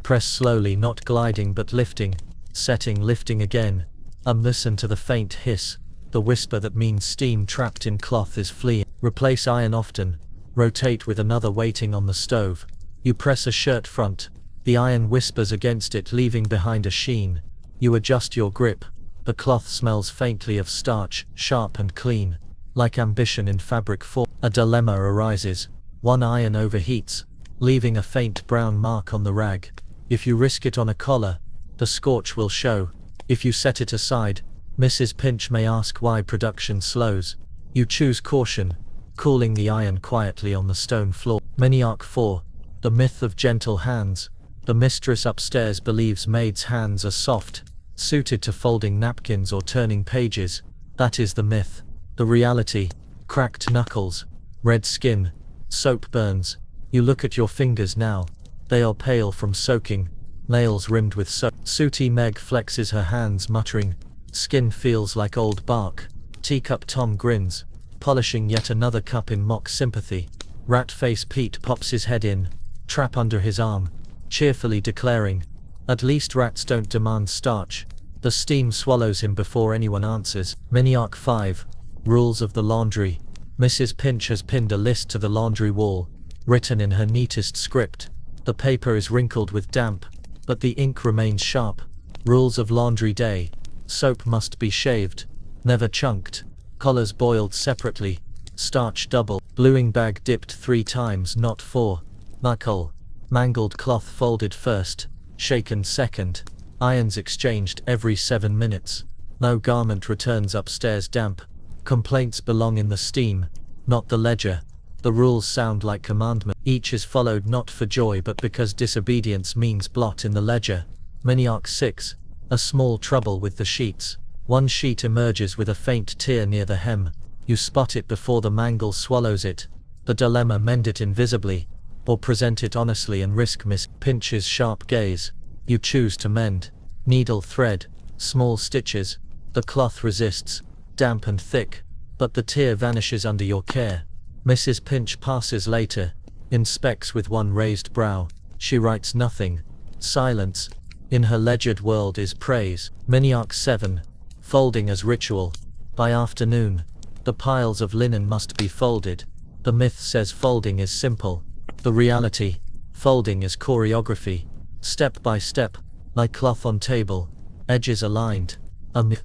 Press slowly, not gliding but lifting. Setting, lifting again. Listen to the faint hiss. The whisper that means steam trapped in cloth is fleeing. Replace iron often. Rotate with another waiting on the stove. You press a shirt front. The iron whispers against it, leaving behind a sheen. You adjust your grip. The cloth smells faintly of starch, sharp and clean. Like ambition in fabric form. A dilemma arises. One iron overheats, leaving a faint brown mark on the rag. If you risk it on a collar, the scorch will show. If you set it aside, Mrs. Pinch may ask why production slows. You choose caution, cooling the iron quietly on the stone floor. Maniac 4. The myth of gentle hands. The mistress upstairs believes maids' hands are soft, suited to folding napkins or turning pages. That is the myth. The reality: cracked knuckles, red skin, soap burns. You look at your fingers now. They are pale from soaking, nails rimmed with soap. Sooty Meg flexes her hands, muttering, skin feels like old bark. Teacup Tom grins, polishing yet another cup in mock sympathy. Rat-face Pete pops his head in, trap under his arm, cheerfully declaring, at least rats don't demand starch. The steam swallows him before anyone answers. Maniac 5. Rules of the laundry. Mrs. Pinch has pinned a list to the laundry wall, written in her neatest script. The paper is wrinkled with damp, but the ink remains sharp. Rules of laundry day: soap must be shaved, never chunked, collars boiled separately, starch double, bluing bag dipped 3 times not 4, knuckle, mangled cloth folded first, shaken second, irons exchanged every 7 minutes. No garment returns upstairs damp. Complaints belong in the steam, not the ledger. The rules sound like commandment. Each is followed not for joy but because disobedience means blot in the ledger. Maniac 6. A small trouble with the sheets. One sheet emerges with a faint tear near the hem. You spot it before the mangle swallows it. The dilemma: mend it invisibly, or present it honestly and risk Miss Pinch's sharp gaze. You choose to mend. Needle thread, small stitches. The cloth resists, damp and thick, but the tear vanishes under your care. Mrs. Pinch passes later, inspects with one raised brow. She writes nothing. Silence, in her ledgered world, is praise. Maniac 7. Folding as ritual. By afternoon, the piles of linen must be folded. The myth says folding is simple. The reality: folding is choreography. Step by step, like cloth on table, edges aligned,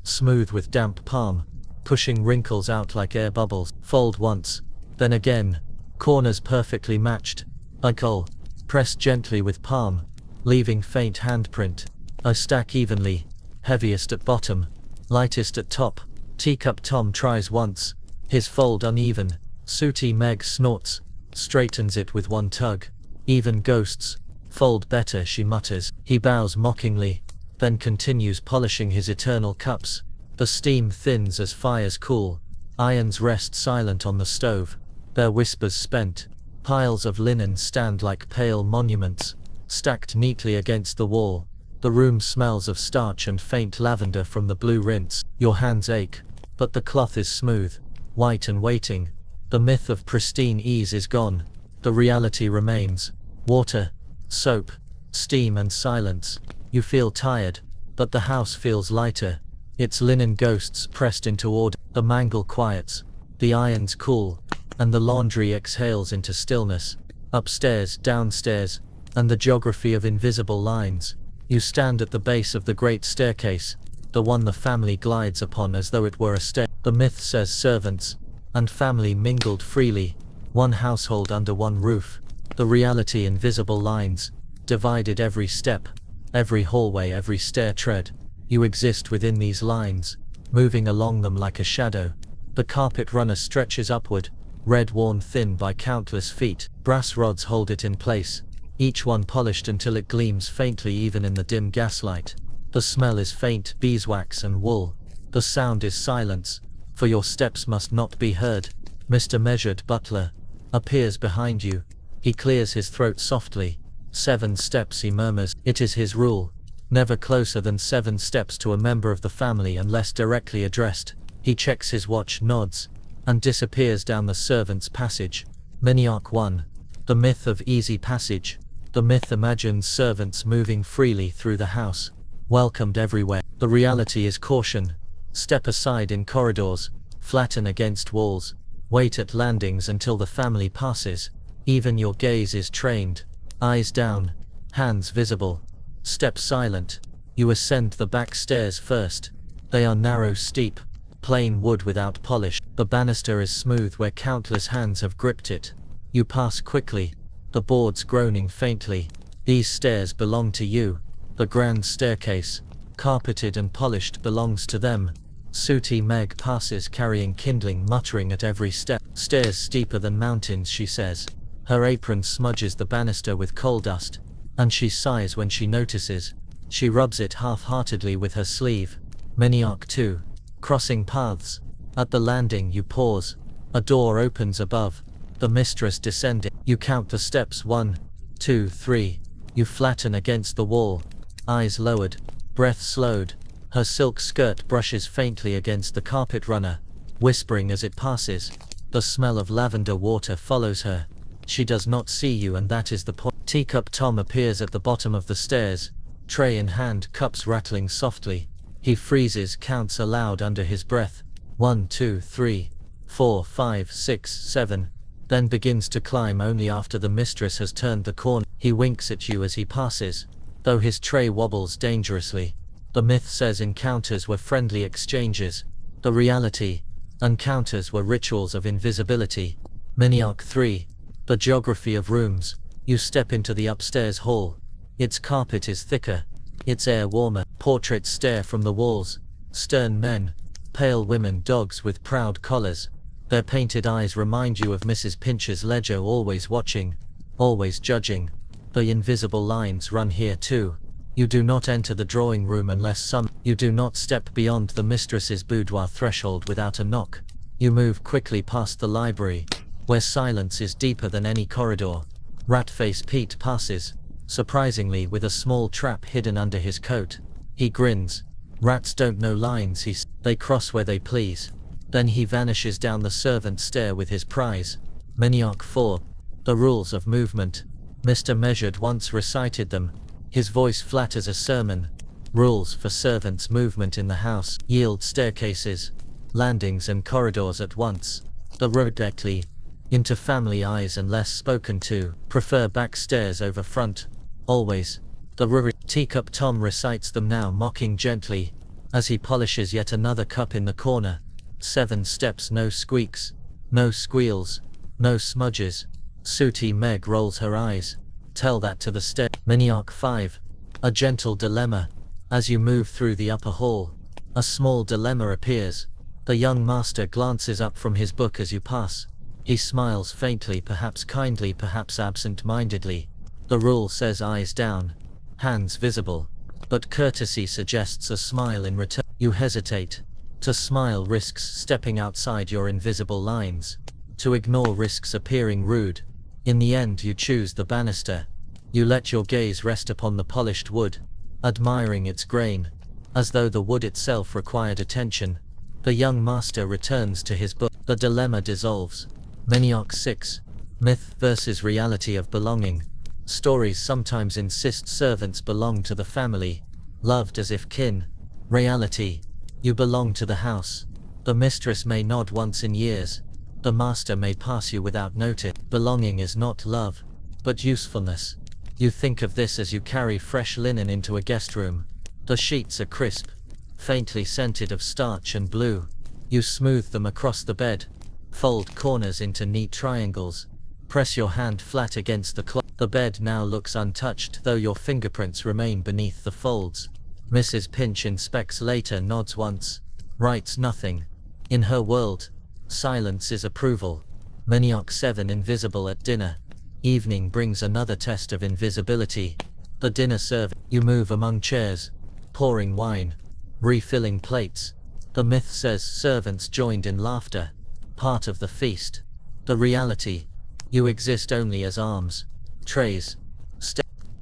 smooth with damp palm, pushing wrinkles out like air bubbles. Fold once, then again, corners perfectly matched. Uncle, press gently with palm, leaving faint handprint. I stack evenly, heaviest at bottom, lightest at top. Teacup Tom tries once, his fold uneven. Sooty Meg snorts, straightens it with one tug. Even ghosts fold better, she mutters. He bows mockingly, then continues polishing his eternal cups. The steam thins as fires cool. Irons rest silent on the stove, their whispers spent. Piles of linen stand like pale monuments, stacked neatly against the wall. The room smells of starch and faint lavender from the blue rinse. Your hands ache, but the cloth is smooth, white and waiting. The myth of pristine ease is gone. The reality remains: water, soap, steam and silence. You feel tired, but the house feels lighter. Its linen ghosts pressed into order. The mangle quiets, the irons cool, and the laundry exhales into stillness. Upstairs, downstairs, and the geography of invisible lines. You stand at the base of the great staircase, the one the family glides upon as though it were a stair. The myth says servants and family mingled freely, one household under one roof. The reality: invisible lines, divided every step, every hallway, every stair tread. You exist within these lines, moving along them like a shadow. The carpet runner stretches upward, red worn thin by countless feet. Brass rods hold it in place, each one polished until it gleams faintly even in the dim gaslight. The smell is faint, beeswax and wool. The sound is silence, for your steps must not be heard. Mr. Measured Butler appears behind you. He clears his throat softly. 7 steps, he murmurs. It is his rule. Never closer than 7 steps to a member of the family unless directly addressed. He checks his watch, nods, and disappears down the servants' passage. Miniarch 1. The myth of easy passage. The myth imagines servants moving freely through the house, welcomed everywhere. The reality is caution. Step aside in corridors, flatten against walls, wait at landings until the family passes. Even your gaze is trained. Eyes down, hands visible. Step silent. You ascend the back stairs first. They are narrow, steep, plain wood without polish. The banister is smooth where countless hands have gripped it. You pass quickly, the boards groaning faintly. These stairs belong to you. The grand staircase, carpeted and polished, belongs to them. Sooty Meg passes carrying kindling, muttering at every step. Stairs steeper than mountains, she says. Her apron smudges the banister with coal dust, and she sighs when she notices. She rubs it half-heartedly with her sleeve. Miniarch 2. Crossing paths. At the landing you pause. A door opens above. The mistress descending. You count the steps. 1, 2, 3. You flatten against the wall. Eyes lowered. Breath slowed. Her silk skirt brushes faintly against the carpet runner, whispering as it passes. The smell of lavender water follows her. She does not see you, and that is the point. Teacup Tom appears at the bottom of the stairs, tray in hand, cups rattling softly. He freezes, counts aloud under his breath. 1, 2, 3, 4, 5, 6, 7. Then begins to climb only after the mistress has turned the corner. He winks at you as he passes, though his tray wobbles dangerously. The myth says encounters were friendly exchanges. The reality, encounters were rituals of invisibility. Miniarch 3. The geography of rooms. You step into the upstairs hall. Its carpet is thicker, its air warmer. Portraits stare from the walls. Stern men, pale women, dogs with proud collars. Their painted eyes remind you of Mrs. Pinch's ledger, always watching, always judging. The invisible lines run here too. You do not enter the drawing room unless summoned. You do not step beyond the mistress's boudoir threshold without a knock. You move quickly past the library, where silence is deeper than any corridor. Ratface Pete passes, surprisingly, with a small trap hidden under his coat. He grins. Rats don't know lines, they cross where they please. Then he vanishes down the servant stair with his prize. Miniarch 4. The rules of movement. Mr. Measured once recited them, his voice flat as a sermon. Rules for servants' movement in the house. Yield staircases, landings and corridors at once. The road directly into family eyes unless spoken to. Prefer back stairs over front. Always. The Teacup Tom recites them now, mocking gently, as he polishes yet another cup in the corner. 7 steps, no squeaks, no squeals, no smudges. Sooty Meg rolls her eyes. Tell that to the stair. Miniarch 5. A gentle dilemma. As you move through the upper hall, a small dilemma appears. The young master glances up from his book as you pass. He smiles faintly, perhaps kindly, perhaps absent-mindedly. The rule says eyes down, hands visible, but courtesy suggests a smile in return. You hesitate. To smile risks stepping outside your invisible lines. To ignore risks appearing rude. In the end you choose the banister. You let your gaze rest upon the polished wood, admiring its grain, as though the wood itself required attention. The young master returns to his book. The dilemma dissolves. Miniarch 6. Myth versus reality of belonging. Stories sometimes insist servants belong to the family, loved as if kin. Reality. You belong to the house. The mistress may nod once in years. The master may pass you without notice. Belonging is not love, but usefulness. You think of this as you carry fresh linen into a guest room. The sheets are crisp, faintly scented of starch and blue. You smooth them across the bed, fold corners into neat triangles, press your hand flat against the cloth. The bed now looks untouched, though your fingerprints remain beneath the folds. Mrs. Pinch inspects later, nods once, writes nothing. In her world, silence is approval. Miniarch 7. Invisible at dinner. Evening brings another test of invisibility. The dinner serving. You move among chairs, pouring wine, refilling plates. The myth says servants joined in laughter. Part of the feast. The reality. You exist only as arms. Trays.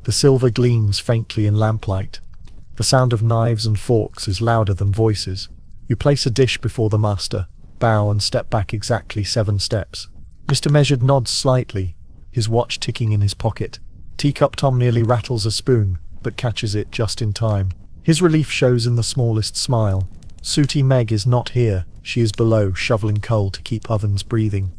The silver gleams faintly in lamplight. The sound of knives and forks is louder than voices. You place a dish before the master, bow and step back exactly 7 steps. Mr. Measured nods slightly, his watch ticking in his pocket. Teacup Tom nearly rattles a spoon, but catches it just in time. His relief shows in the smallest smile. Sooty Meg is not here, she is below shoveling coal to keep ovens breathing.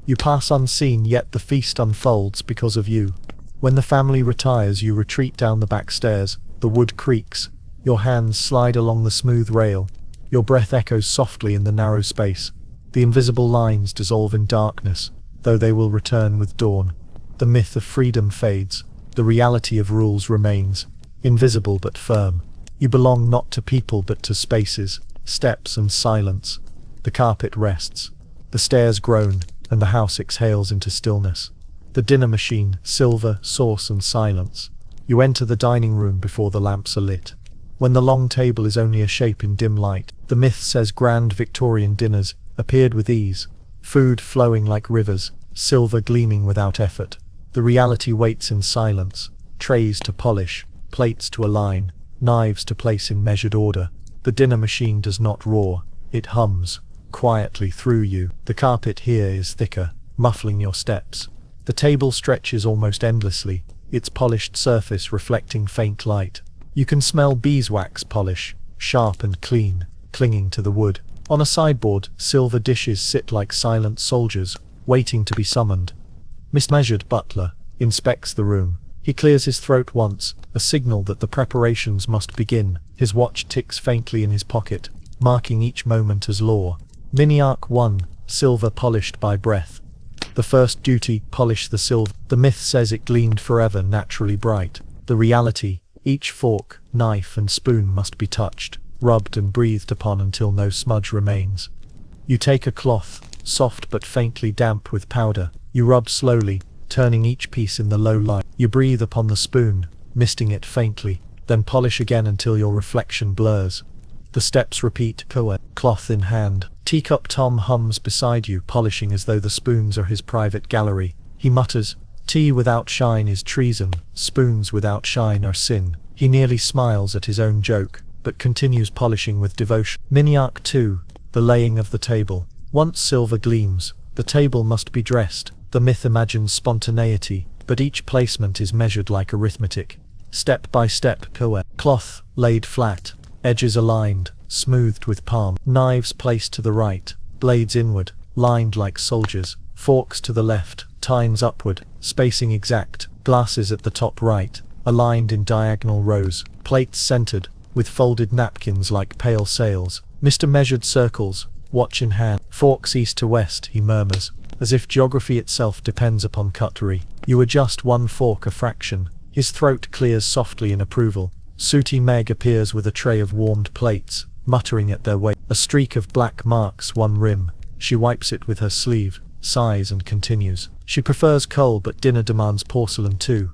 You pass unseen, yet the feast unfolds because of you. When the family retires, you retreat down the back stairs. The wood creaks. Your hands slide along the smooth rail. Your breath echoes softly in the narrow space. The invisible lines dissolve in darkness, though they will return with dawn. The myth of freedom fades. The reality of rules remains, invisible but firm. You belong not to people but to spaces, steps and silence. The carpet rests. The stairs groan, and the house exhales into stillness. The dinner machine, silver, sauce and silence. You enter the dining room before the lamps are lit. When the long table is only a shape in dim light, the myth says grand Victorian dinners appeared with ease. Food flowing like rivers, silver gleaming without effort. The reality waits in silence. Trays to polish, plates to align, knives to place in measured order. The dinner machine does not roar, it hums, quietly through you. The carpet here is thicker, muffling your steps. The table stretches almost endlessly, its polished surface reflecting faint light. You can smell beeswax polish, sharp and clean, clinging to the wood. On a sideboard, silver dishes sit like silent soldiers, waiting to be summoned. Mr. Measured butler inspects the room. He clears his throat once, a signal that the preparations must begin. His watch ticks faintly in his pocket, marking each moment as law. Miniarch 1, silver polished by breath. The first duty, polish the silver. The myth says it gleamed forever, naturally bright. The reality, each fork, knife and spoon must be touched, rubbed and breathed upon until no smudge remains. You take a cloth, soft but faintly damp with powder. You rub slowly, turning each piece in the low light. You breathe upon the spoon, misting it faintly, then polish again until your reflection blurs. The steps repeat, cloth in hand. Teacup Tom hums beside you, polishing as though the spoons are his private gallery. He mutters, tea without shine is treason, spoons without shine are sin. He nearly smiles at his own joke, but continues polishing with devotion. Miniarch 2, the laying of the table. Once silver gleams, the table must be dressed. The myth imagines spontaneity, but each placement is measured like arithmetic. Step by step, cloth laid flat, edges aligned, smoothed with palm. Knives placed to the right, blades inward, lined like soldiers. Forks to the left, tines upward, spacing exact. Glasses at the top right, aligned in diagonal rows. Plates centered, with folded napkins like pale sails. Mr. Measured circles, watch in hand. Forks east to west, he murmurs, as if geography itself depends upon cutlery. You adjust one fork a fraction. His throat clears softly in approval. Sooty Meg appears with a tray of warmed plates, muttering at their weight. A streak of black marks one rim. She wipes it with her sleeve, sighs and continues. She prefers coal, but dinner demands porcelain too.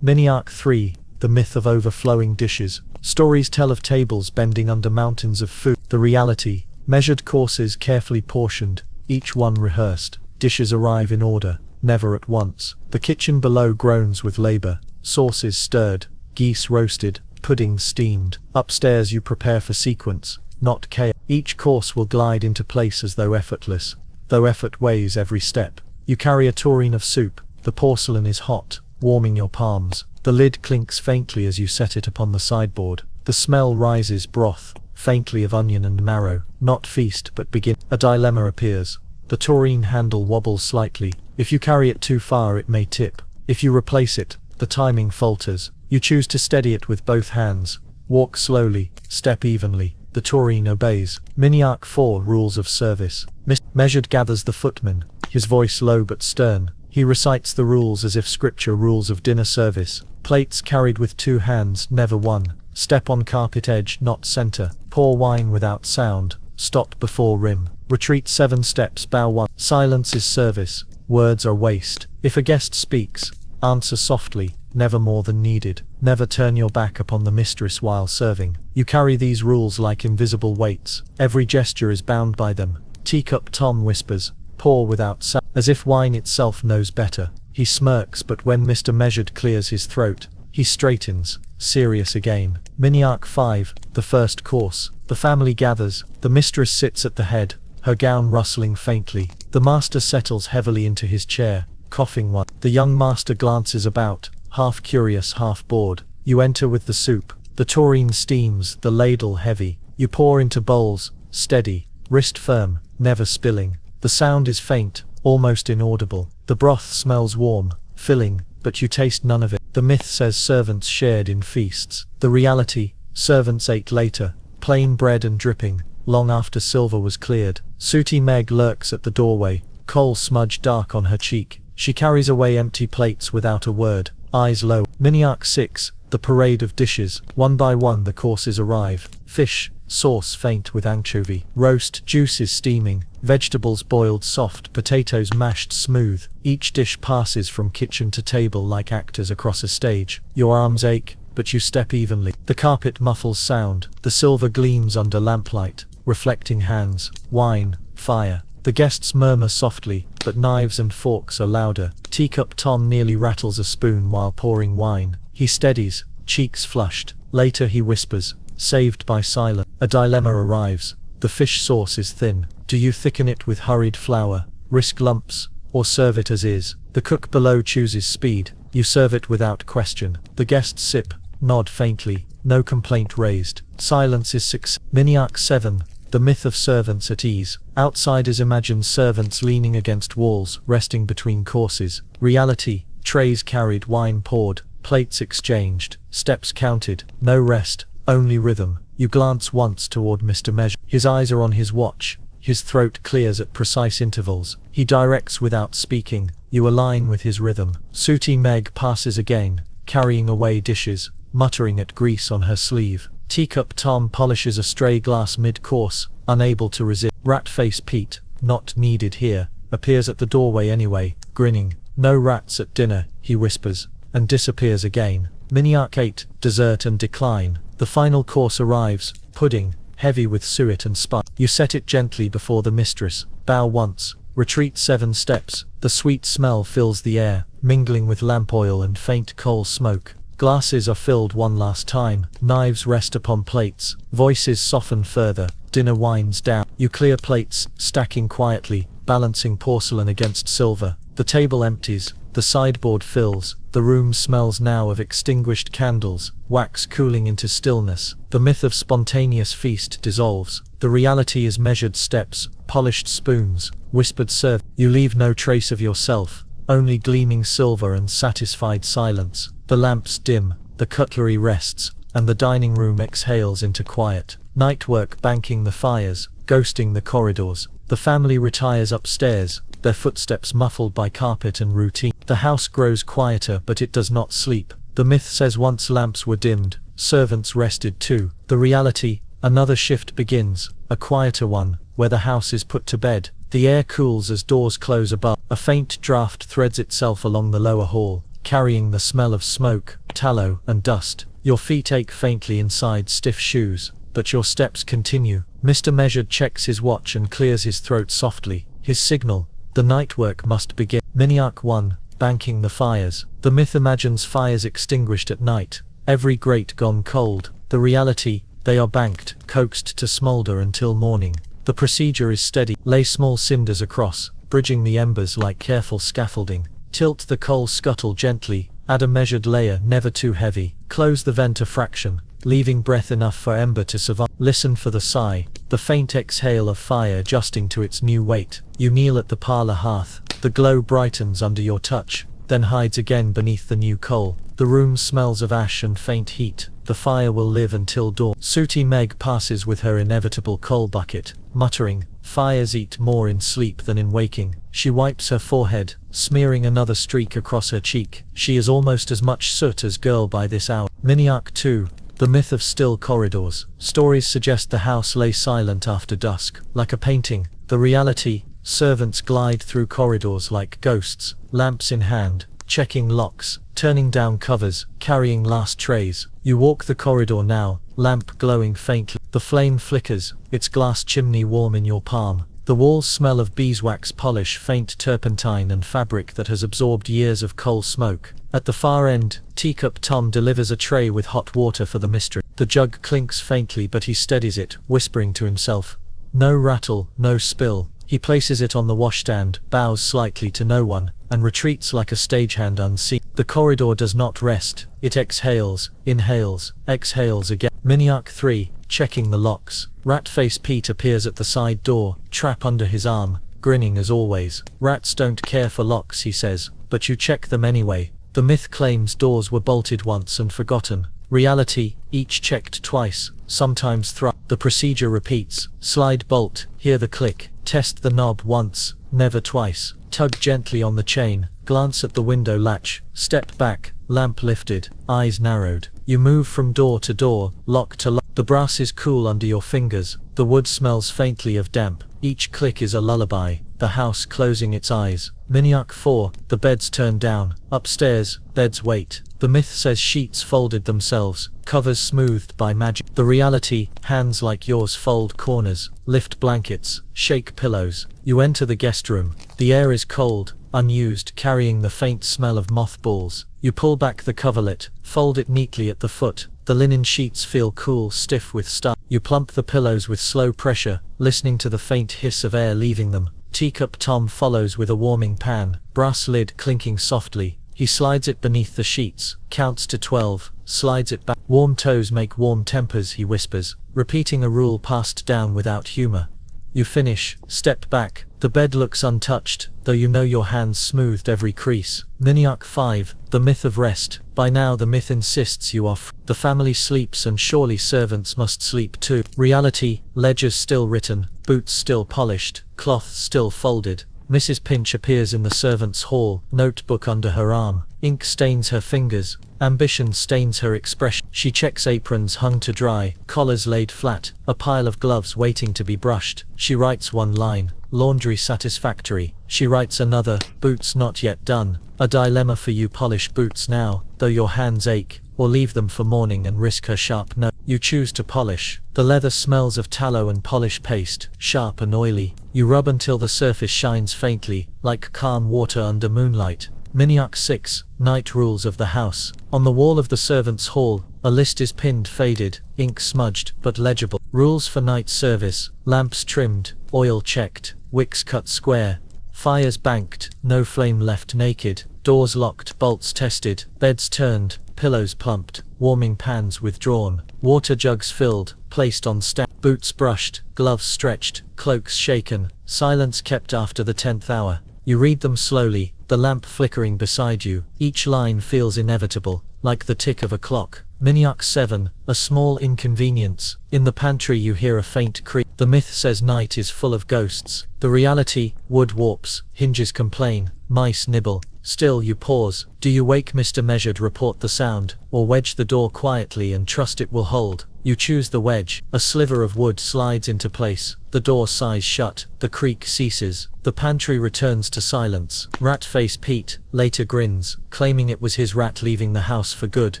Miniarch 3, the myth of overflowing dishes. Stories tell of tables bending under mountains of food. The reality, measured courses carefully portioned, each one rehearsed. Dishes arrive in order, never at once. The kitchen below groans with labor. Sauces stirred, geese roasted, puddings steamed. Upstairs you prepare for sequence, not chaos. Each course will glide into place as though effortless, though effort weighs every step. You carry a tureen of soup. The porcelain is hot, warming your palms. The lid clinks faintly as you set it upon the sideboard. The smell rises, broth, faintly of onion and marrow. Not feast but begin. A dilemma appears. The tureen handle wobbles slightly. If you carry it too far it may tip. If you replace it, the timing falters. You choose to steady it with both hands. Walk slowly, step evenly. The tureen obeys. Miniarch 4, rules of service. Measured gathers the footmen, his voice low but stern. He recites the rules as if scripture, rules of dinner service. Plates carried with 2 hands, never one. Step on carpet edge, not center. Pour wine without sound. Stop before rim. Retreat 7 steps, bow 1. Silence is service. Words are waste. If a guest speaks, answer softly, never more than needed. Never turn your back upon the mistress while serving. You carry these rules like invisible weights. Every gesture is bound by them. Teacup Tom whispers, pour without sound, as if wine itself knows better. He smirks, but when Mr. Measured clears his throat, he straightens, serious again. Mini-Arc 5, the first course. The family gathers. The mistress sits at the head, her gown rustling faintly. The master settles heavily into his chair, coughing one. The young master glances about, half curious, half bored. You enter with the soup. The tureen steams, the ladle heavy. You pour into bowls, steady, wrist firm, never spilling. The sound is faint, almost inaudible. The broth smells warm, filling, but you taste none of it. The myth says servants shared in feasts. The reality, servants ate later, plain bread and dripping, long after silver was cleared. Sooty Meg lurks at the doorway, coal smudge dark on her cheek. She carries away empty plates without a word, eyes low. Mini-Arc 6, the parade of dishes. One by one the courses arrive. Fish, sauce faint with anchovy. Roast, juices steaming. Vegetables boiled soft, potatoes mashed smooth. Each dish passes from kitchen to table like actors across a stage. Your arms ache, but you step evenly. The carpet muffles sound. The silver gleams under lamplight, reflecting hands. Wine, fire. The guests murmur softly, but knives and forks are louder. Teacup Tom nearly rattles a spoon while pouring wine. He steadies, cheeks flushed. Later he whispers, saved by silence. A dilemma arrives. The fish sauce is thin. Do you thicken it with hurried flour, risk lumps, or serve it as is? The cook below chooses speed. You serve it without question. The guests sip, nod faintly, no complaint raised. Silence is 6. Mini-Arc 7, the myth of servants at ease. Outsiders imagine servants leaning against walls, resting between courses. Reality, trays carried, wine poured, plates exchanged, steps counted. No rest, only rhythm. You glance once toward Mr. Measure. His eyes are on his watch. His throat clears at precise intervals. He directs without speaking. You align with his rhythm. Sooty Meg passes again, carrying away dishes, muttering at grease on her sleeve. Teacup Tom polishes a stray glass mid-course, unable to resist. Rat-face Pete, not needed here, appears at the doorway anyway, grinning. No rats at dinner, he whispers, and disappears again. Mini-Arc 8, dessert and decline. The final course arrives, pudding, heavy with suet and spice. You set it gently before the mistress, bow once, retreat 7 steps. The sweet smell fills the air, mingling with lamp oil and faint coal smoke. Glasses are filled one last time, knives rest upon plates, voices soften further, dinner winds down. You clear plates, stacking quietly, balancing porcelain against silver. The table empties, the sideboard fills. The room smells now of extinguished candles, wax cooling into stillness. The myth of spontaneous feast dissolves. The reality is measured steps, polished spoons, whispered serve. You leave no trace of yourself, only gleaming silver and satisfied silence. The lamps dim, the cutlery rests, and the dining room exhales into quiet. Nightwork banking the fires, ghosting the corridors. The family retires upstairs, their footsteps muffled by carpet and routine. The house grows quieter, but it does not sleep. The myth says once lamps were dimmed, servants rested too. The reality, another shift begins, a quieter one, where the house is put to bed. The air cools as doors close above. A faint draft threads itself along the lower hall, carrying the smell of smoke, tallow, and dust. Your feet ache faintly inside stiff shoes, but your steps continue. Mr. Measured checks his watch and clears his throat softly. His signal, the night work must begin. Mini-Arc 1, banking the fires. The myth imagines fires extinguished at night, every grate gone cold. The reality, they are banked, coaxed to smolder until morning. The procedure is steady. Lay small cinders across, bridging the embers like careful scaffolding. Tilt the coal scuttle gently, add a measured layer, never too heavy. Close the vent a fraction, leaving breath enough for ember to survive. Listen for the sigh, the faint exhale of fire adjusting to its new weight. You kneel at the parlor hearth. The glow brightens under your touch, then hides again beneath the new coal. The room smells of ash and faint heat. The fire will live until dawn. Sooty Meg passes with her inevitable coal bucket, muttering, fires eat more in sleep than in waking. She wipes her forehead, smearing another streak across her cheek. She is almost as much soot as girl by this hour. Mini-Arc 2, the myth of still corridors. Stories suggest the house lay silent after dusk, like a painting. The reality, servants glide through corridors like ghosts, lamps in hand, checking locks, turning down covers, carrying last trays. You walk the corridor now, lamp glowing faintly. The flame flickers, its glass chimney warm in your palm. The walls smell of beeswax polish, faint turpentine and fabric that has absorbed years of coal smoke. At the far end, Teacup Tom delivers a tray with hot water for the mistress. The jug clinks faintly, but he steadies it, whispering to himself. No rattle, no spill. He places it on the washstand, bows slightly to no one, and retreats like a stagehand unseen. The corridor does not rest. It exhales, inhales, exhales again. Miniac 3, checking the locks. Ratface Pete appears at the side door, trap under his arm, grinning as always. Rats don't care for locks, he says, but you check them anyway. The myth claims doors were bolted once and forgotten. Reality, each checked twice, sometimes thrice. The procedure repeats. Slide bolt, hear the click, test the knob once, never twice. Tug gently on the chain, glance at the window latch, step back, lamp lifted, eyes narrowed. You move from door to door, lock to lock. The brass is cool under your fingers, the wood smells faintly of damp. Each click is a lullaby, the house closing its eyes. Miniac 4, the beds turn down. Upstairs, beds wait. The myth says sheets folded themselves, covers smoothed by magic. The reality, hands like yours fold corners, lift blankets, shake pillows. You enter the guest room. The air is cold, unused, carrying the faint smell of mothballs. You pull back the coverlet, fold it neatly at the foot. The linen sheets feel cool, stiff with stuff. You plump the pillows with slow pressure, listening to the faint hiss of air leaving them. Teacup Tom follows with a warming pan, brass lid clinking softly. He slides it beneath the sheets, counts to 12, slides it back. Warm toes make warm tempers, he whispers, repeating a rule passed down without humor. You finish, step back. The bed looks untouched, though you know your hands smoothed every crease. Miniac 5, the myth of rest. By now the myth insists you are free. The family sleeps and surely servants must sleep too. Reality, ledgers still written, boots still polished, cloth still folded. Mrs. Pinch appears in the servants' hall, notebook under her arm. Ink stains her fingers, ambition stains her expression. She checks aprons hung to dry, collars laid flat, a pile of gloves waiting to be brushed. She writes one line, laundry satisfactory. She writes another, boots not yet done. A dilemma for you, polish boots now, though your hands ache, or leave them for morning and risk her sharp nose. You choose to polish. The leather smells of tallow and polish paste, sharp and oily. You rub until the surface shines faintly, like calm water under moonlight. Miniac 6, night rules of the house. On the wall of the servants' hall, a list is pinned, faded, ink smudged, but legible. Rules for night service: lamps trimmed, oil checked, wicks cut square, fires banked, no flame left naked, doors locked, bolts tested, beds turned, pillows plumped, warming pans withdrawn, water jugs filled, placed on stand, boots brushed, gloves stretched, cloaks shaken, silence kept after the 10th hour. You read them slowly, the lamp flickering beside you. Each line feels inevitable, like the tick of a clock. Miniac 7, a small inconvenience. In the pantry you hear a faint creak. The myth says night is full of ghosts. The reality, wood warps, hinges complain, mice nibble. Still you pause. Do you wake Mr. Measured, report the sound, or wedge the door quietly and trust it will hold? You choose the wedge. A sliver of wood slides into place. The door sighs shut. The creak ceases. The pantry returns to silence. Ratface Pete later grins, claiming it was his rat leaving the house for good.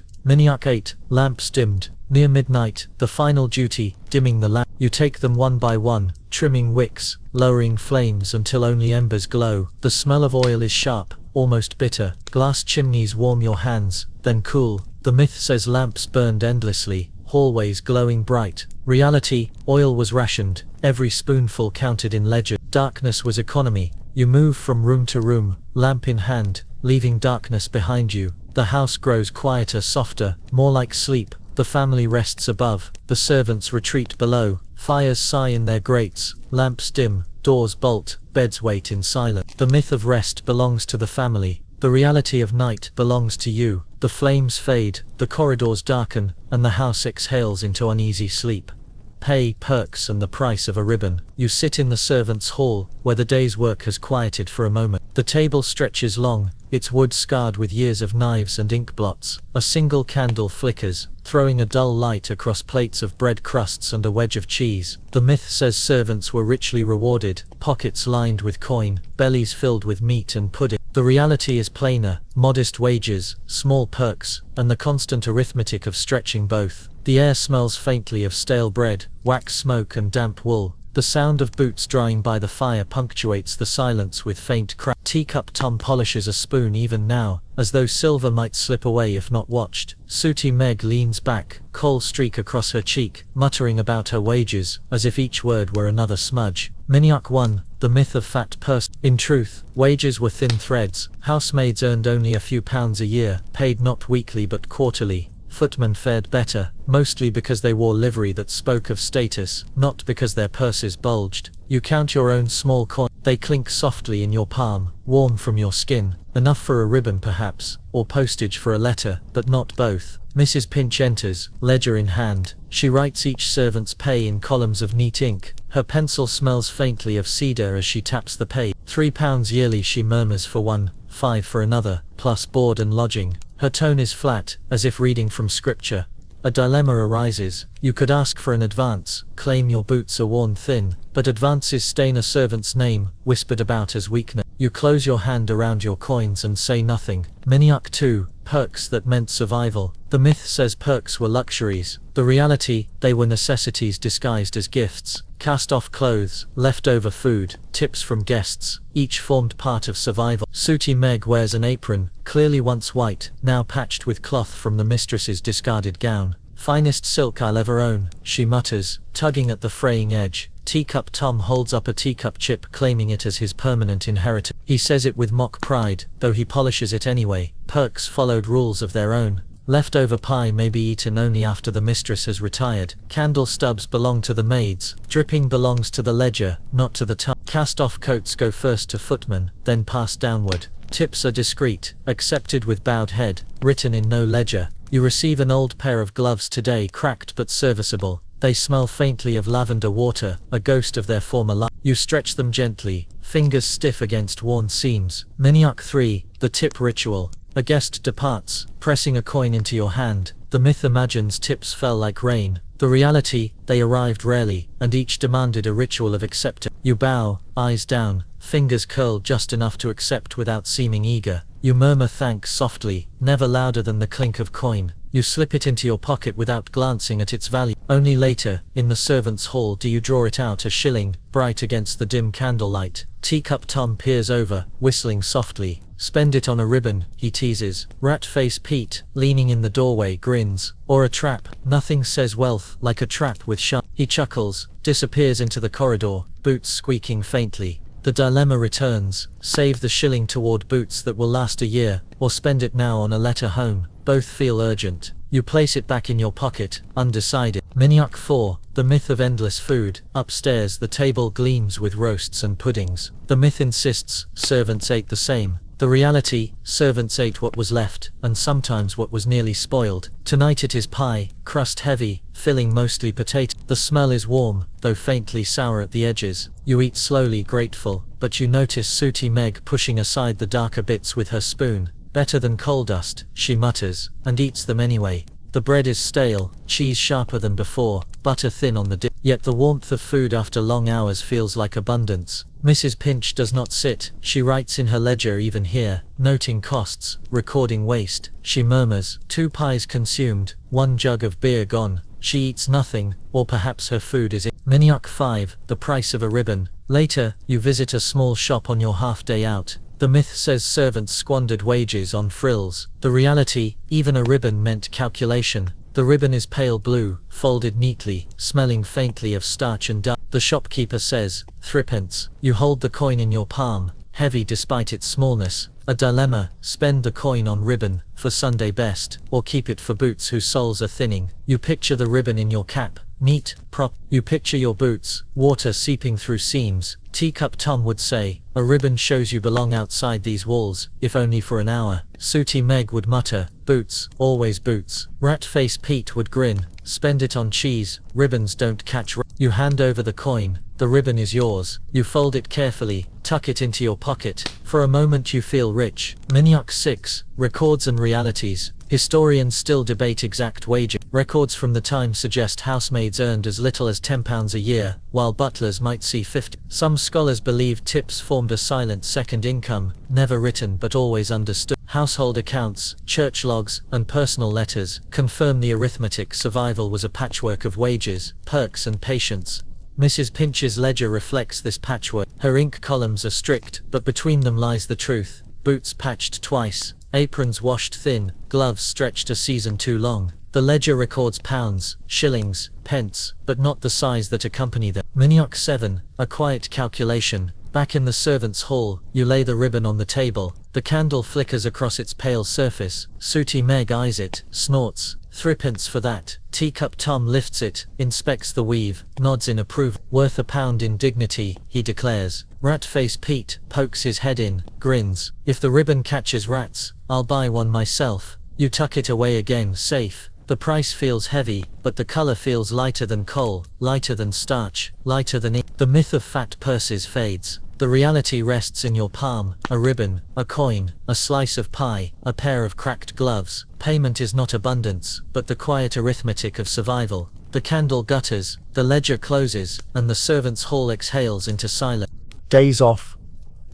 Miniac 8, lamps dimmed. Near midnight, the final duty, dimming the lamp. You take them one by one, trimming wicks, lowering flames until only embers glow. The smell of oil is sharp, almost bitter. Glass chimneys warm your hands, then cool. The myth says lamps burned endlessly, hallways glowing bright. Reality, oil was rationed, every spoonful counted in ledger. Darkness was economy. You move from room to room, lamp in hand, leaving darkness behind you. The house grows quieter, softer, more like sleep. The family rests above, the servants retreat below. Fires sigh in their grates, lamps dim, doors bolt, beds wait in silence. The myth of rest belongs to the family. The reality of night belongs to you. The flames fade, the corridors darken, and the house exhales into uneasy sleep. Pay, perks and the price of a ribbon. You sit in the servants' hall, where the day's work has quieted for a moment. The table stretches long, its wood scarred with years of knives and ink blots. A single candle flickers, throwing a dull light across plates of bread crusts and a wedge of cheese. The myth says servants were richly rewarded, pockets lined with coin, bellies filled with meat and pudding. The reality is plainer, modest wages, small perks, and the constant arithmetic of stretching both. The air smells faintly of stale bread, wax smoke and damp wool. The sound of boots drying by the fire punctuates the silence with faint crack. Teacup Tom polishes a spoon even now, as though silver might slip away if not watched. Sooty Meg leans back, coal streak across her cheek, muttering about her wages, as if each word were another smudge. Miniac 1. The myth of fat purse. In truth, wages were thin threads. Housemaids earned only a few pounds a year, paid not weekly but quarterly. Footmen fared better, mostly because they wore livery that spoke of status, not because their purses bulged. You count your own small coin. They clink softly in your palm, warm from your skin. Enough for a ribbon perhaps, or postage for a letter, but not both. Mrs. Pinch enters, ledger in hand. She writes each servant's pay in columns of neat ink. Her pencil smells faintly of cedar as she taps the page. £3 yearly she murmurs for one, 5 for another, plus board and lodging. Her tone is flat, as if reading from scripture. A dilemma arises. You could ask for an advance, claim your boots are worn thin, but advances stain a servant's name, whispered about as weakness. You close your hand around your coins and say nothing. Miniac 2. Perks that meant survival. The myth says perks were luxuries. The reality, they were necessities disguised as gifts. Cast-off clothes, leftover food, tips from guests, each formed part of survival. Sooty Meg wears an apron, clearly once white, now patched with cloth from the mistress's discarded gown. Finest silk I'll ever own, she mutters, tugging at the fraying edge. Teacup Tom holds up a teacup chip, claiming it as his permanent inheritance. He says it with mock pride, though he polishes it anyway. Perks followed rules of their own. Leftover pie may be eaten only after the mistress has retired. Candle stubs belong to the maids. Dripping belongs to the ledger, not to the tub. Cast-off coats go first to footmen, then passed downward. Tips are discreet, accepted with bowed head, written in no ledger. You receive an old pair of gloves today, cracked but serviceable. They smell faintly of lavender water, a ghost of their former life. You stretch them gently, fingers stiff against worn seams. Miniac 3. The tip ritual. A guest departs, pressing a coin into your hand. The myth imagines tips fell like rain. The reality, they arrived rarely, and each demanded a ritual of acceptance. You bow, eyes down, fingers curled just enough to accept without seeming eager. You murmur thanks softly, never louder than the clink of coin. You slip it into your pocket without glancing at its value. Only later, in the servants' hall, do you draw it out, a shilling, bright against the dim candlelight. Teacup Tom peers over, whistling softly. Spend it on a ribbon, he teases. Rat-face Pete, leaning in the doorway, grins. Or a trap. Nothing says wealth like a trap with shut. He chuckles, disappears into the corridor, boots squeaking faintly. The dilemma returns. Save the shilling toward boots that will last a year, or spend it now on a letter home. Both feel urgent. You place it back in your pocket, undecided. Miniac 4. The myth of endless food. Upstairs the table gleams with roasts and puddings. The myth insists, servants ate the same. The reality, servants ate what was left, and sometimes what was nearly spoiled. Tonight it is pie, crust heavy, filling mostly potato. The smell is warm, though faintly sour at the edges. You eat slowly, grateful, but you notice Sooty Meg pushing aside the darker bits with her spoon. Better than coal dust, she mutters, and eats them anyway. The bread is stale, cheese sharper than before, butter thin on the dip. Yet the warmth of food after long hours feels like abundance. Mrs. Pinch does not sit. She writes in her ledger even here, noting costs, recording waste. She murmurs, 2 pies consumed, 1 jug of beer gone. She eats nothing, or perhaps her food is in. Miniac 5. The price of a ribbon. Later, you visit a small shop on your half-day out. The myth says servants squandered wages on frills. The reality, even a ribbon meant calculation. The ribbon is pale blue, folded neatly, smelling faintly of starch and dust. The shopkeeper says, 3p. You hold the coin in your palm, heavy despite its smallness. A dilemma, spend the coin on ribbon, for Sunday best, or keep it for boots whose soles are thinning. You picture the ribbon in your cap, neat, prop. You picture your boots, water seeping through seams. Teacup Tom would say, a ribbon shows you belong outside these walls, if only for an hour. Sooty Meg would mutter, boots, always boots. Rat-face Pete would grin, spend it on cheese, ribbons don't catch. You hand over the coin, the ribbon is yours. You fold it carefully, tuck it into your pocket. For a moment you feel rich. Miniac 6. Records and realities. Historians still debate exact wages. Records from the time suggest housemaids earned as little as £10 a year, while butlers might see 50. Some scholars believe tips formed a silent second income, never written but always understood. Household accounts, church logs, and personal letters confirm the arithmetic. Survival was a patchwork of wages, perks and patience. Mrs. Pinch's ledger reflects this patchwork. Her ink columns are strict, but between them lies the truth. Boots patched twice, aprons washed thin, gloves stretched a season too long. The ledger records pounds, shillings, pence, but not the size that accompany them. Miniac 7. A quiet calculation. Back in the servants' hall, you lay the ribbon on the table. The candle flickers across its pale surface. Sooty Meg eyes it, snorts. "Threepence for that." Teacup Tom lifts it, inspects the weave, nods in approval. "Worth £1 in dignity," he declares. Rat-face Pete pokes his head in, grins. "If the ribbon catches rats, I'll buy one myself." You tuck it away again, safe. The price feels heavy, but the color feels lighter than coal, lighter than starch, lighter than ink. The myth of fat purses fades. The reality rests in your palm, a ribbon, a coin, a slice of pie, a pair of cracked gloves. Payment is not abundance, but the quiet arithmetic of survival. The candle gutters, the ledger closes, and the servants' hall exhales into silence. Days off,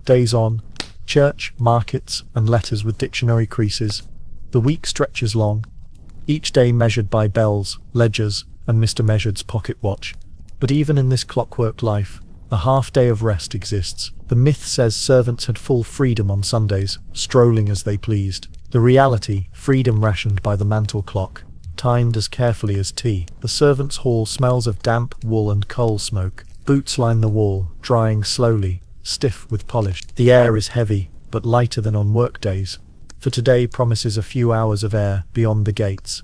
days on, church, markets, and letters with dictionary creases. The week stretches long, each day measured by bells, ledgers, and Mr. Measured's pocket watch. But even in this clockwork life, a half-day of rest exists. The myth says servants had full freedom on Sundays, strolling as they pleased. The reality, freedom rationed by the mantel clock, timed as carefully as tea. The servants' hall smells of damp wool and coal smoke. Boots line the wall, drying slowly, stiff with polish. The air is heavy, but lighter than on workdays, for today promises a few hours of air beyond the gates.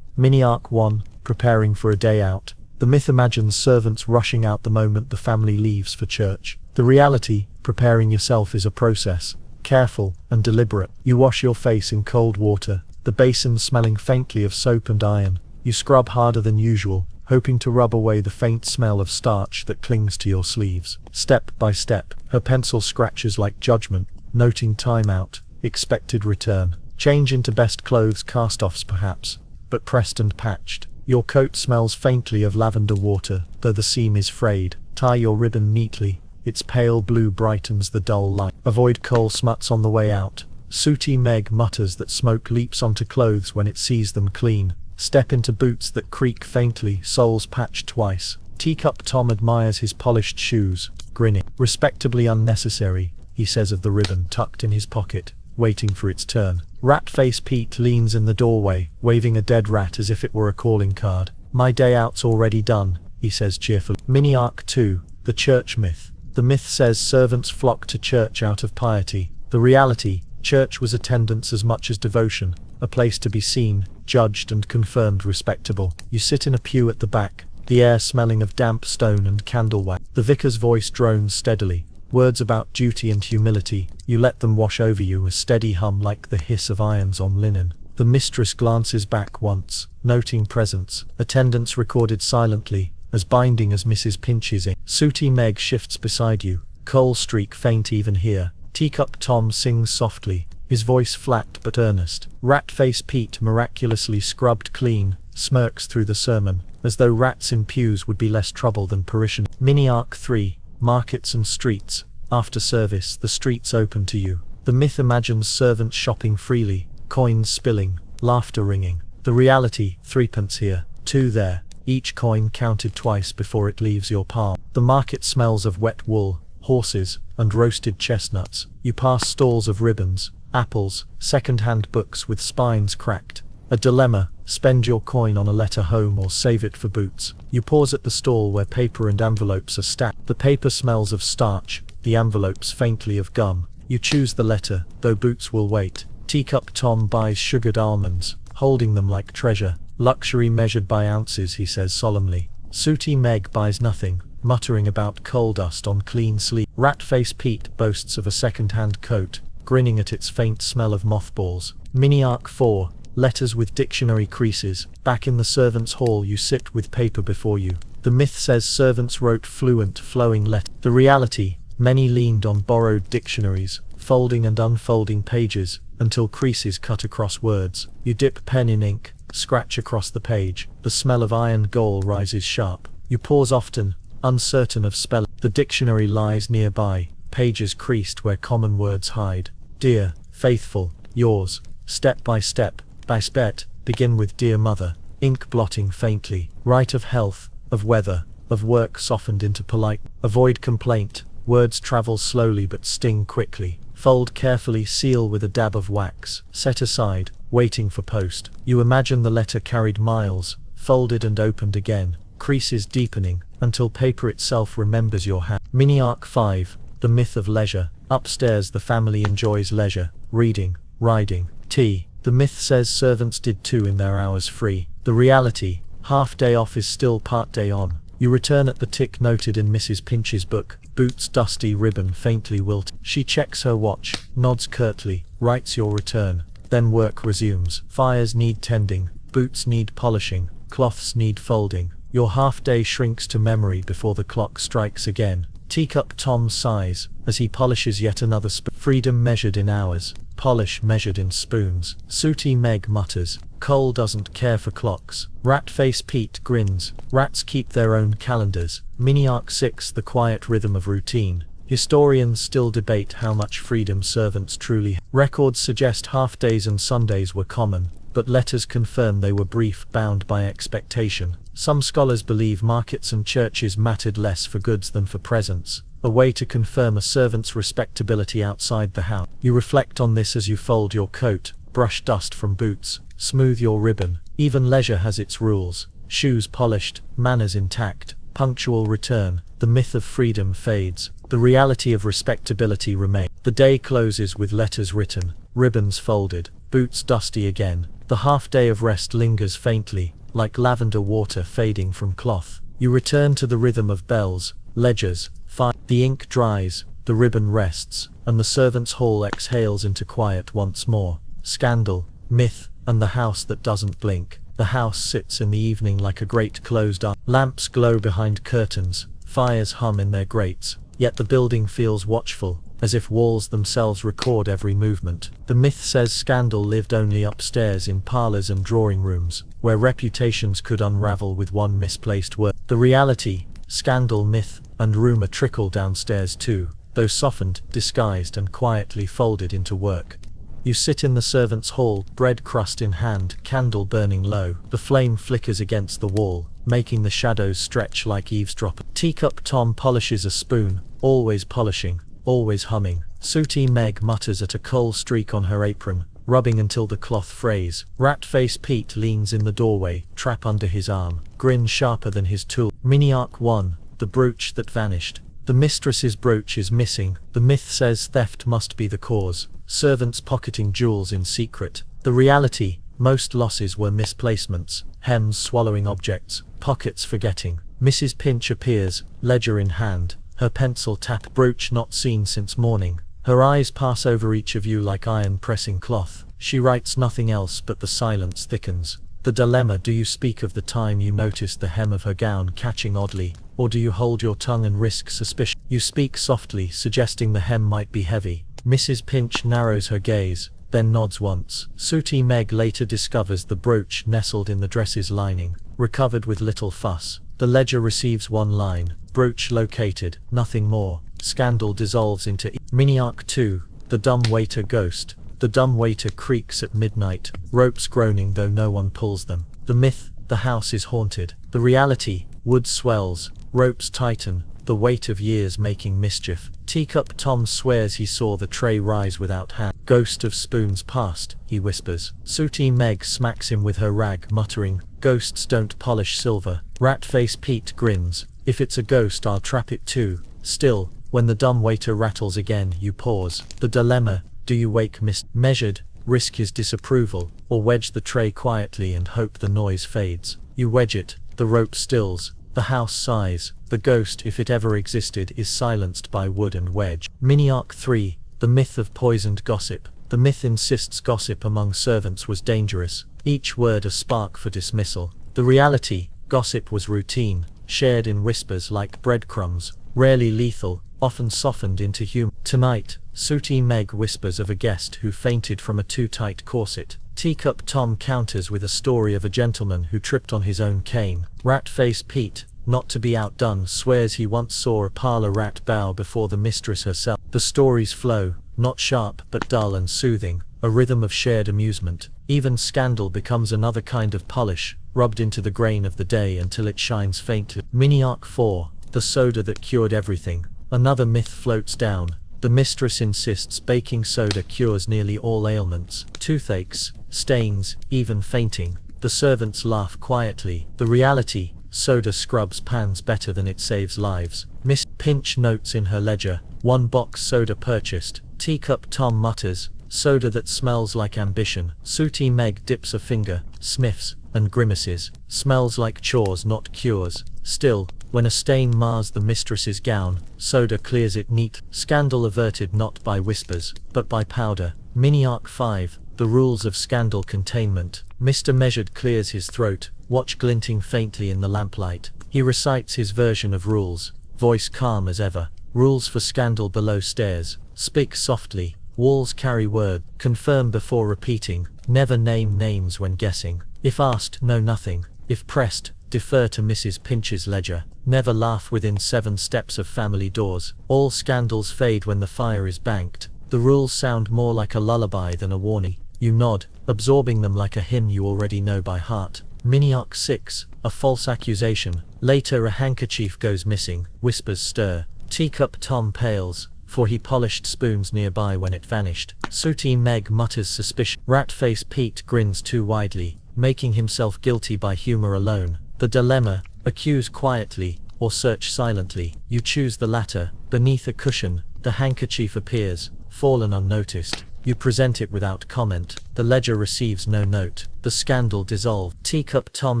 Miniac 1. Preparing for a day out. The myth imagines servants rushing out the moment the family leaves for church. The reality, preparing yourself is a process, careful and deliberate. You wash your face in cold water, the basin smelling faintly of soap and iron. You scrub harder than usual, hoping to rub away the faint smell of starch that clings to your sleeves. Step by step, her pencil scratches like judgment, noting time out, expected return. Change into best clothes, cast-offs perhaps, but pressed and patched. Your coat smells faintly of lavender water, though the seam is frayed. Tie your ribbon neatly, its pale blue brightens the dull light. Avoid coal smuts on the way out. Sooty Meg mutters that smoke leaps onto clothes when it sees them clean. Step into boots that creak faintly, soles patched twice. Teacup Tom admires his polished shoes, grinning. Respectably unnecessary, he says of the ribbon tucked in his pocket, waiting for its turn. Rat-face Pete leans in the doorway, waving a dead rat as if it were a calling card. "My day out's already done," he says cheerfully. Miniac 2. The church myth. The myth says servants flock to church out of piety. The reality, church was attendance as much as devotion, a place to be seen, judged and confirmed respectable. You sit in a pew at the back, the air smelling of damp stone and candle wax. The vicar's voice drones steadily. Words about duty and humility, you let them wash over you, a steady hum like the hiss of irons on linen. The mistress glances back once, noting presence, attendance recorded silently, as binding as Mrs. Pinch's ink. Sooty Meg shifts beside you, coal streak faint even here. Teacup Tom sings softly, his voice flat but earnest. Rat-face Pete, miraculously scrubbed clean, smirks through the sermon, as though rats in pews would be less trouble than parishioners. Miniac 3. Markets and streets. After service, the streets open to you. The myth imagines servants shopping freely, coins spilling, laughter ringing. The reality, threepence here, two there, each coin counted twice before it leaves your palm. The market smells of wet wool, horses, and roasted chestnuts. You pass stalls of ribbons, apples, second-hand books with spines cracked. A dilemma, spend your coin on a letter home or save it for boots. You pause at the stall where paper and envelopes are stacked. The paper smells of starch, the envelopes faintly of gum. You choose the letter, though boots will wait. Teacup Tom buys sugared almonds, holding them like treasure. Luxury measured by ounces, he says solemnly. Sooty Meg buys nothing, muttering about coal dust on clean sleeve. Rat-face Pete boasts of a second-hand coat, grinning at its faint smell of mothballs. Miniac 4. Letters with dictionary creases. Back in the servants' hall you sit with paper before you. The myth says servants wrote fluent, flowing letters. The reality, Many leaned on borrowed dictionaries, folding and unfolding pages, until creases cut across words. You dip pen in ink, scratch across the page. The smell of iron gall rises sharp. You pause often, uncertain of spelling. The dictionary lies nearby, pages creased where common words hide. Dear, faithful, yours, step by step, bet, begin with dear mother, ink blotting faintly. Write of health, of weather, of work softened into polite. Avoid complaint, words travel slowly but sting quickly. Fold carefully, seal with a dab of wax. Set aside, waiting for post. You imagine the letter carried miles, folded and opened again, creases deepening, until paper itself remembers your hand. Mini Arc 5, the myth of leisure. Upstairs the family enjoys leisure, reading, riding, tea. The myth says servants did too in their hours free. The reality, half day off is still part day on. You return at the tick noted in Mrs. Pinch's book, boots dusty, ribbon faintly wilted. She checks her watch, nods curtly, writes your return. Then work resumes. Fires need tending, boots need polishing, cloths need folding. Your half day shrinks to memory before the clock strikes again. Teacup Tom sighs, as he polishes yet another spoon. Freedom measured in hours, polish measured in spoons. Sooty Meg mutters, Cole doesn't care for clocks. Rat-face Pete grins, rats keep their own calendars. Mini Arc 6, the quiet rhythm of routine. Historians still debate how much freedom servants truly have. Records suggest half-days and Sundays were common, but letters confirm they were brief, bound by expectation. Some scholars believe markets and churches mattered less for goods than for presents, a way to confirm a servant's respectability outside the house. You reflect on this as you fold your coat, brush dust from boots, smooth your ribbon. Even leisure has its rules. Shoes polished, manners intact, punctual return. The myth of freedom fades. The reality of respectability remains. The day closes with letters written, ribbons folded, boots dusty again. The half-day of rest lingers faintly, like lavender water fading from cloth. You return to the rhythm of bells, ledgers, fire. The ink dries, the ribbon rests, and the servants' hall exhales into quiet once more. Scandal, myth, and the house that doesn't blink. The house sits in the evening like a great closed eye. Lamps glow behind curtains, fires hum in their grates, yet the building feels watchful, as if walls themselves record every movement. The myth says scandal lived only upstairs in parlors and drawing rooms, where reputations could unravel with one misplaced word. The reality, scandal, myth, and rumor trickle downstairs too, though softened, disguised, and quietly folded into work. You sit in the servants' hall, bread crust in hand, candle burning low. The flame flickers against the wall, making the shadows stretch like eavesdroppers. Teacup Tom polishes a spoon, always polishing, always humming. Sooty Meg mutters at a coal streak on her apron, rubbing until the cloth frays. Rat-face Pete leans in the doorway, trap under his arm, grin sharper than his tool. Mini Arc 1, the brooch that vanished. The mistress's brooch is missing. The myth says theft must be the cause. Servants pocketing jewels in secret. The reality, most losses were misplacements, hems swallowing objects, pockets forgetting. Mrs. Pinch appears, ledger in hand, her pencil tapped, brooch not seen since morning. Her eyes pass over each of you like iron pressing cloth. She writes nothing else, but the silence thickens. The dilemma: do you speak of the time you noticed the hem of her gown catching oddly, or do you hold your tongue and risk suspicion? You speak softly, suggesting the hem might be heavy. Mrs. Pinch narrows her gaze, then nods once. Sooty Meg later discovers the brooch nestled in the dress's lining, recovered with little fuss. The ledger receives one line, brooch located, nothing more. Scandal dissolves into Mini Arc 2, the dumb waiter ghost. The dumb waiter creaks at midnight, ropes groaning though no one pulls them. The myth, the house is haunted. The reality, wood swells, ropes tighten, the weight of years making mischief. Teacup Tom swears he saw the tray rise without hand. Ghost of spoons past, he whispers. Sooty Meg smacks him with her rag, muttering, ghosts don't polish silver. Rat-face Pete grins, if it's a ghost I'll trap it too. Still, when the dumb waiter rattles again, you pause. The dilemma: do you wake measured, risk his disapproval, or wedge the tray quietly and hope the noise fades? You wedge it, the rope stills, the house sighs, the ghost, if it ever existed, is silenced by wood and wedge. Mini Arc 3, the myth of poisoned gossip. The myth insists gossip among servants was dangerous, each word a spark for dismissal. The reality, gossip was routine, shared in whispers like breadcrumbs, rarely lethal, often softened into humor. Tonight, Sooty Meg whispers of a guest who fainted from a too tight corset. Teacup Tom counters with a story of a gentleman who tripped on his own cane. Rat-face Pete, not to be outdone, swears he once saw a parlor rat bow before the mistress herself. The stories flow, not sharp but dull and soothing, a rhythm of shared amusement. Even scandal becomes another kind of polish, rubbed into the grain of the day until it shines faintly. Mini Arc 4, the soda that cured everything. Another myth floats down. The mistress insists baking soda cures nearly all ailments. Toothaches, stains, even fainting. The servants laugh quietly. The reality, soda scrubs pans better than it saves lives. Miss Pinch notes in her ledger, 1 box soda purchased. Teacup Tom mutters, soda that smells like ambition. Sooty Meg dips a finger, sniffs, and grimaces. Smells like chores, not cures. Still, when a stain mars the mistress's gown, soda clears it neat. Scandal averted not by whispers, but by powder. Mini Arc 5, the rules of scandal containment. Mr. Measured clears his throat, watch glinting faintly in the lamplight. He recites his version of rules, voice calm as ever. Rules for scandal below stairs. Speak softly. Walls carry word. Confirm before repeating. Never name names when guessing. If asked, know nothing. If pressed, defer to Mrs. Pinch's ledger. Never laugh within 7 steps of family doors. All scandals fade when the fire is banked. The rules sound more like a lullaby than a warning. You nod, absorbing them like a hymn you already know by heart. Mini Arc 6, a false accusation. Later a handkerchief goes missing. Whispers stir. Teacup Tom pales, for he polished spoons nearby when it vanished. Sooty Meg mutters suspicion. Rat-face Pete grins too widely, making himself guilty by humor alone. The dilemma, accuse quietly, or search silently. You choose the latter. Beneath a cushion, the handkerchief appears, fallen unnoticed. You present it without comment. The ledger receives no note. The scandal dissolved. Teacup Tom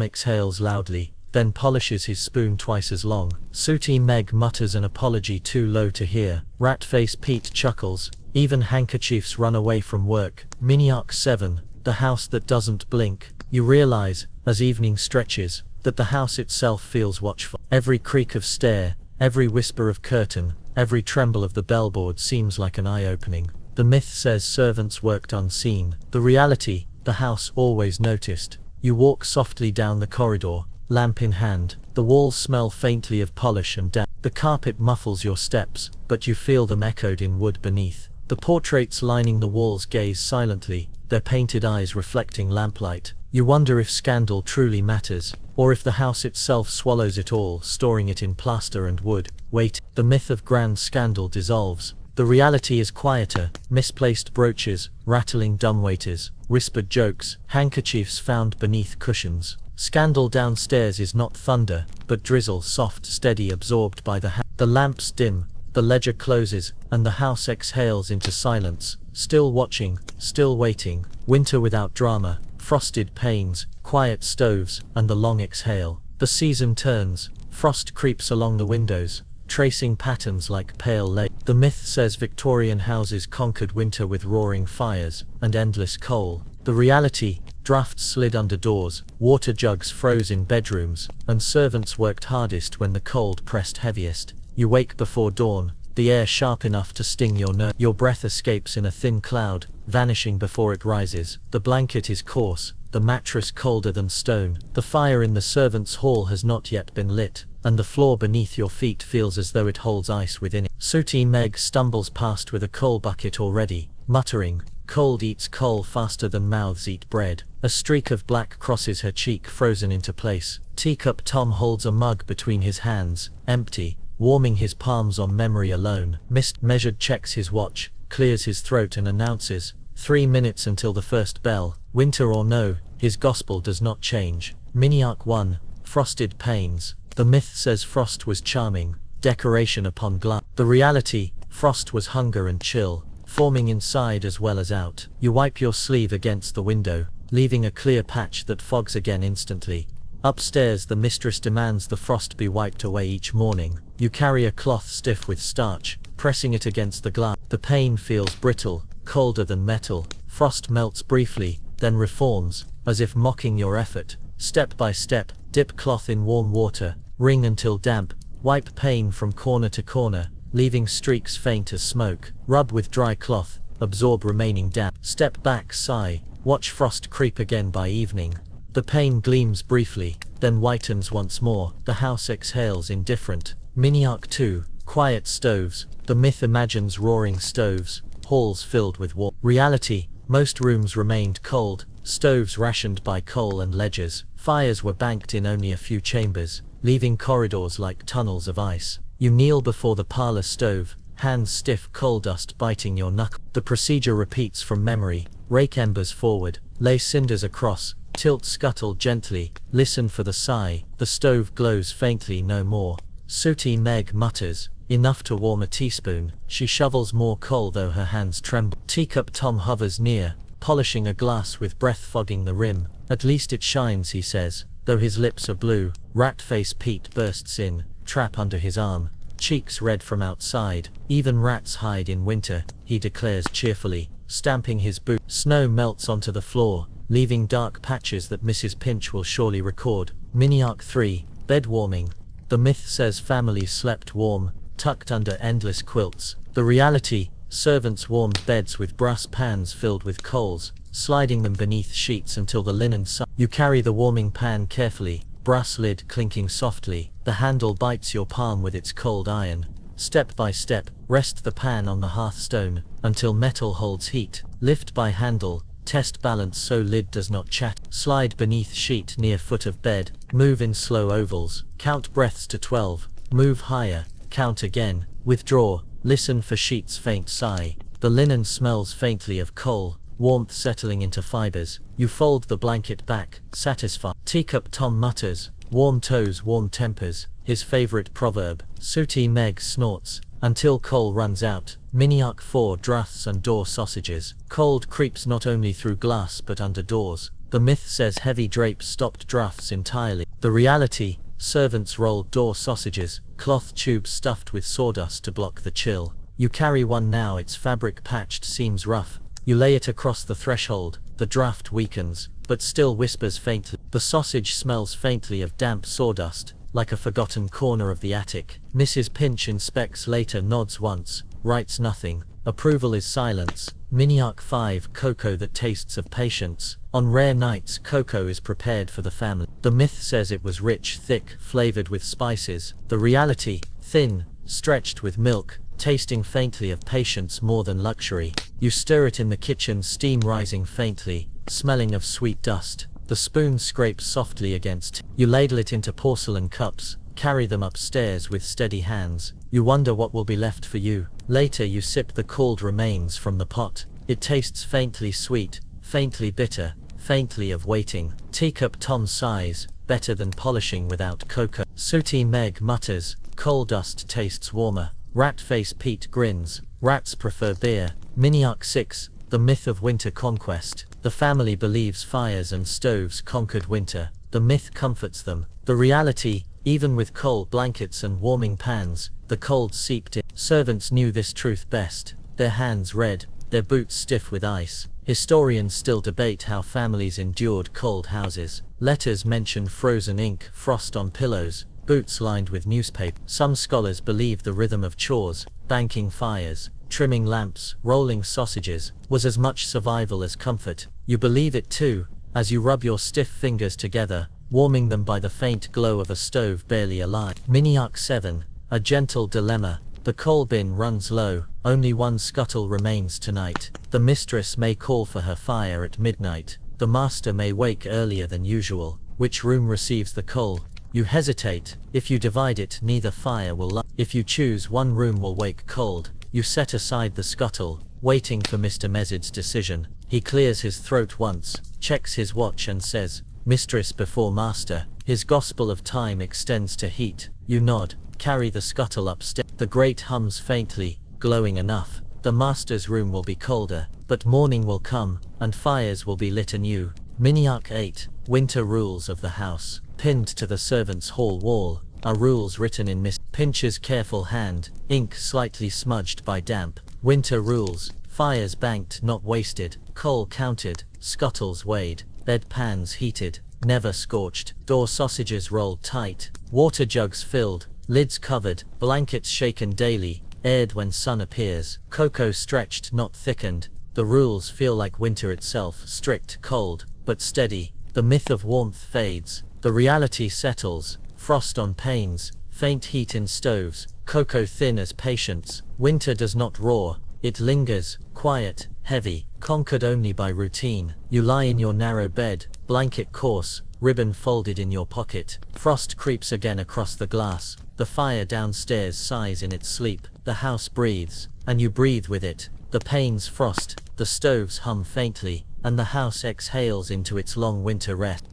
exhales loudly, then polishes his spoon twice as long. Sooty Meg mutters an apology too low to hear. Rat-face Pete chuckles. Even handkerchiefs run away from work. Mini Arc 7, the house that doesn't blink. You realize, as evening stretches, that the house itself feels watchful. Every creak of stair, every whisper of curtain, every tremble of the bellboard seems like an eye-opening. The myth says servants worked unseen. The reality, the house always noticed. You walk softly down the corridor, lamp in hand. The walls smell faintly of polish and damp. The carpet muffles your steps, but you feel them echoed in wood beneath. The portraits lining the walls gaze silently, their painted eyes reflecting lamplight. You wonder if scandal truly matters, or if the house itself swallows it all, storing it in plaster and wood. Wait, the myth of grand scandal dissolves. The reality is quieter. Misplaced brooches, rattling dumbwaiters, whispered jokes, handkerchiefs found beneath cushions. Scandal downstairs is not thunder, but drizzle, soft, steady, absorbed by the hand. The lamps dim, the ledger closes, and the house exhales into silence. Still watching, still waiting. Winter without drama. Frosted panes, quiet stoves, and the long exhale. The season turns. Frost creeps along the windows, tracing patterns like pale lace. The myth says Victorian houses conquered winter with roaring fires and endless coal. The reality, drafts slid under doors, water jugs froze in bedrooms, and servants worked hardest when the cold pressed heaviest. You wake before dawn, the air sharp enough to sting your nerve. Your breath escapes in a thin cloud, vanishing before it rises. The blanket is coarse, the mattress colder than stone. The fire in the servants' hall has not yet been lit, and the floor beneath your feet feels as though it holds ice within it. Sooty Meg stumbles past with a coal bucket already, muttering, "Cold eats coal faster than mouths eat bread." A streak of black crosses her cheek, frozen into place. Teacup Tom holds a mug between his hands, empty, warming his palms on memory alone. Measured checks his watch, clears his throat and announces, 3 minutes until the first bell. Winter or no, his gospel does not change. Mini Arc 1, frosted panes. The myth says frost was charming, decoration upon glass. The reality, frost was hunger and chill, forming inside as well as out. You wipe your sleeve against the window, leaving a clear patch that fogs again instantly. Upstairs the mistress demands the frost be wiped away each morning. You carry a cloth stiff with starch, pressing it against the glass. The pane feels brittle, colder than metal. Frost melts briefly, then reforms, as if mocking your effort. Step by step, dip cloth in warm water, wring until damp, wipe pane from corner to corner, leaving streaks faint as smoke. Rub with dry cloth, absorb remaining damp. Step back, sigh, watch frost creep again by evening. The pane gleams briefly, then whitens once more. The house exhales indifferent. Mini Arc 2, quiet stoves. The myth imagines roaring stoves, halls filled with warmth. Reality, most rooms remained cold, stoves rationed by coal and ledgers. Fires were banked in only a few chambers, leaving corridors like tunnels of ice. You kneel before the parlor stove, hands stiff, coal dust biting your knuckle. The procedure repeats from memory. Rake embers forward, lay cinders across, tilt scuttle gently, listen for the sigh. The stove glows faintly no more. Sooty Meg mutters, enough to warm a teaspoon. She shovels more coal though her hands tremble. Teacup Tom hovers near, polishing a glass with breath fogging the rim. At least it shines, he says, though his lips are blue. Rat-face Pete bursts in, trap under his arm, cheeks red from outside. Even rats hide in winter, he declares cheerfully, stamping his boot. Snow melts onto the floor, leaving dark patches that Mrs. Pinch will surely record. Mini Arc 3, bed warming. The myth says families slept warm, tucked under endless quilts. The reality, servants warmed beds with brass pans filled with coals, sliding them beneath sheets until the linen You carry the warming pan carefully, brass lid clinking softly. The handle bites your palm with its cold iron. Step by step, rest the pan on the hearthstone, until metal holds heat. Lift by handle, test balance so lid does not chatter. Slide beneath sheet near foot of bed, move in slow ovals, count breaths to 12, move higher, count again, withdraw, listen for sheet's faint sigh. The linen smells faintly of coal, warmth settling into fibers. You fold the blanket back, satisfied. Teacup Tom mutters, warm toes, warm tempers, his favorite proverb. Sooty Meg snorts, until coal runs out. Mini Arc 4 drafts and door sausages. Cold creeps not only through glass but under doors. The myth says heavy drapes stopped drafts entirely. The reality, servants rolled door sausages, cloth tubes stuffed with sawdust to block the chill. You carry one now, its fabric patched, seams rough. You lay it across the threshold, the draft weakens, but still whispers faintly. The sausage smells faintly of damp sawdust, like a forgotten corner of the attic. Mrs. Pinch inspects later, nods once, writes nothing. Approval is silence. Mini Arc 5 cocoa that tastes of patience. On rare nights, cocoa is prepared for the family. The myth says it was rich, thick, flavored with spices. The reality, thin, stretched with milk, tasting faintly of patience more than luxury. You stir it in the kitchen, steam rising faintly, smelling of sweet dust. The spoon scrapes softly against. You ladle it into porcelain cups, carry them upstairs with steady hands. You wonder what will be left for you. Later you sip the cooled remains from the pot. It tastes faintly sweet, faintly bitter, faintly of waiting. Teacup Tom sighs, better than polishing without cocoa. Sooty Meg mutters, coal dust tastes warmer. Rat-face Pete grins, rats prefer beer. Mini Arc 6, the myth of winter conquest. The family believes fires and stoves conquered winter. The myth comforts them. The reality, even with coal blankets and warming pans, the cold seeped in. Servants knew this truth best, their hands red, their boots stiff with ice. Historians still debate how families endured cold houses. Letters mention frozen ink, frost on pillows, boots lined with newspaper. Some scholars believe the rhythm of chores, banking fires, trimming lamps, rolling sausages, was as much survival as comfort. You believe it too, as you rub your stiff fingers together, warming them by the faint glow of a stove barely alight. Mini Arc 7, a gentle dilemma. The coal bin runs low, only one scuttle remains tonight. The mistress may call for her fire at midnight. The master may wake earlier than usual. Which room receives the coal? You hesitate. If you divide it, neither fire will light. If you choose, one room will wake cold. You set aside the scuttle, waiting for Mr. Mezid's decision. He clears his throat once, checks his watch and says, "Mistress before master." His gospel of time extends to heat. You nod, carry the scuttle upstairs. The grate hums faintly, glowing enough. The master's room will be colder, but morning will come, and fires will be lit anew. Mini Arc 8, winter rules of the house. Pinned to the servants' hall wall are rules written in Miss Pinch's careful hand, ink slightly smudged by damp. Winter rules: fires banked, not wasted, coal counted, scuttles weighed, bed pans heated, never scorched, door sausages rolled tight, water jugs filled, lids covered, blankets shaken daily, aired when sun appears. Cocoa stretched, not thickened. The rules feel like winter itself, strict, cold, but steady. The myth of warmth fades. The reality settles. Frost on panes, faint heat in stoves, cocoa thin as patience. Winter does not roar. It lingers, quiet, heavy, conquered only by routine. You lie in your narrow bed, blanket coarse, ribbon folded in your pocket. Frost creeps again across the glass. The fire downstairs sighs in its sleep. The house breathes, and you breathe with it. The panes frost, the stoves hum faintly, and the house exhales into its long winter rest.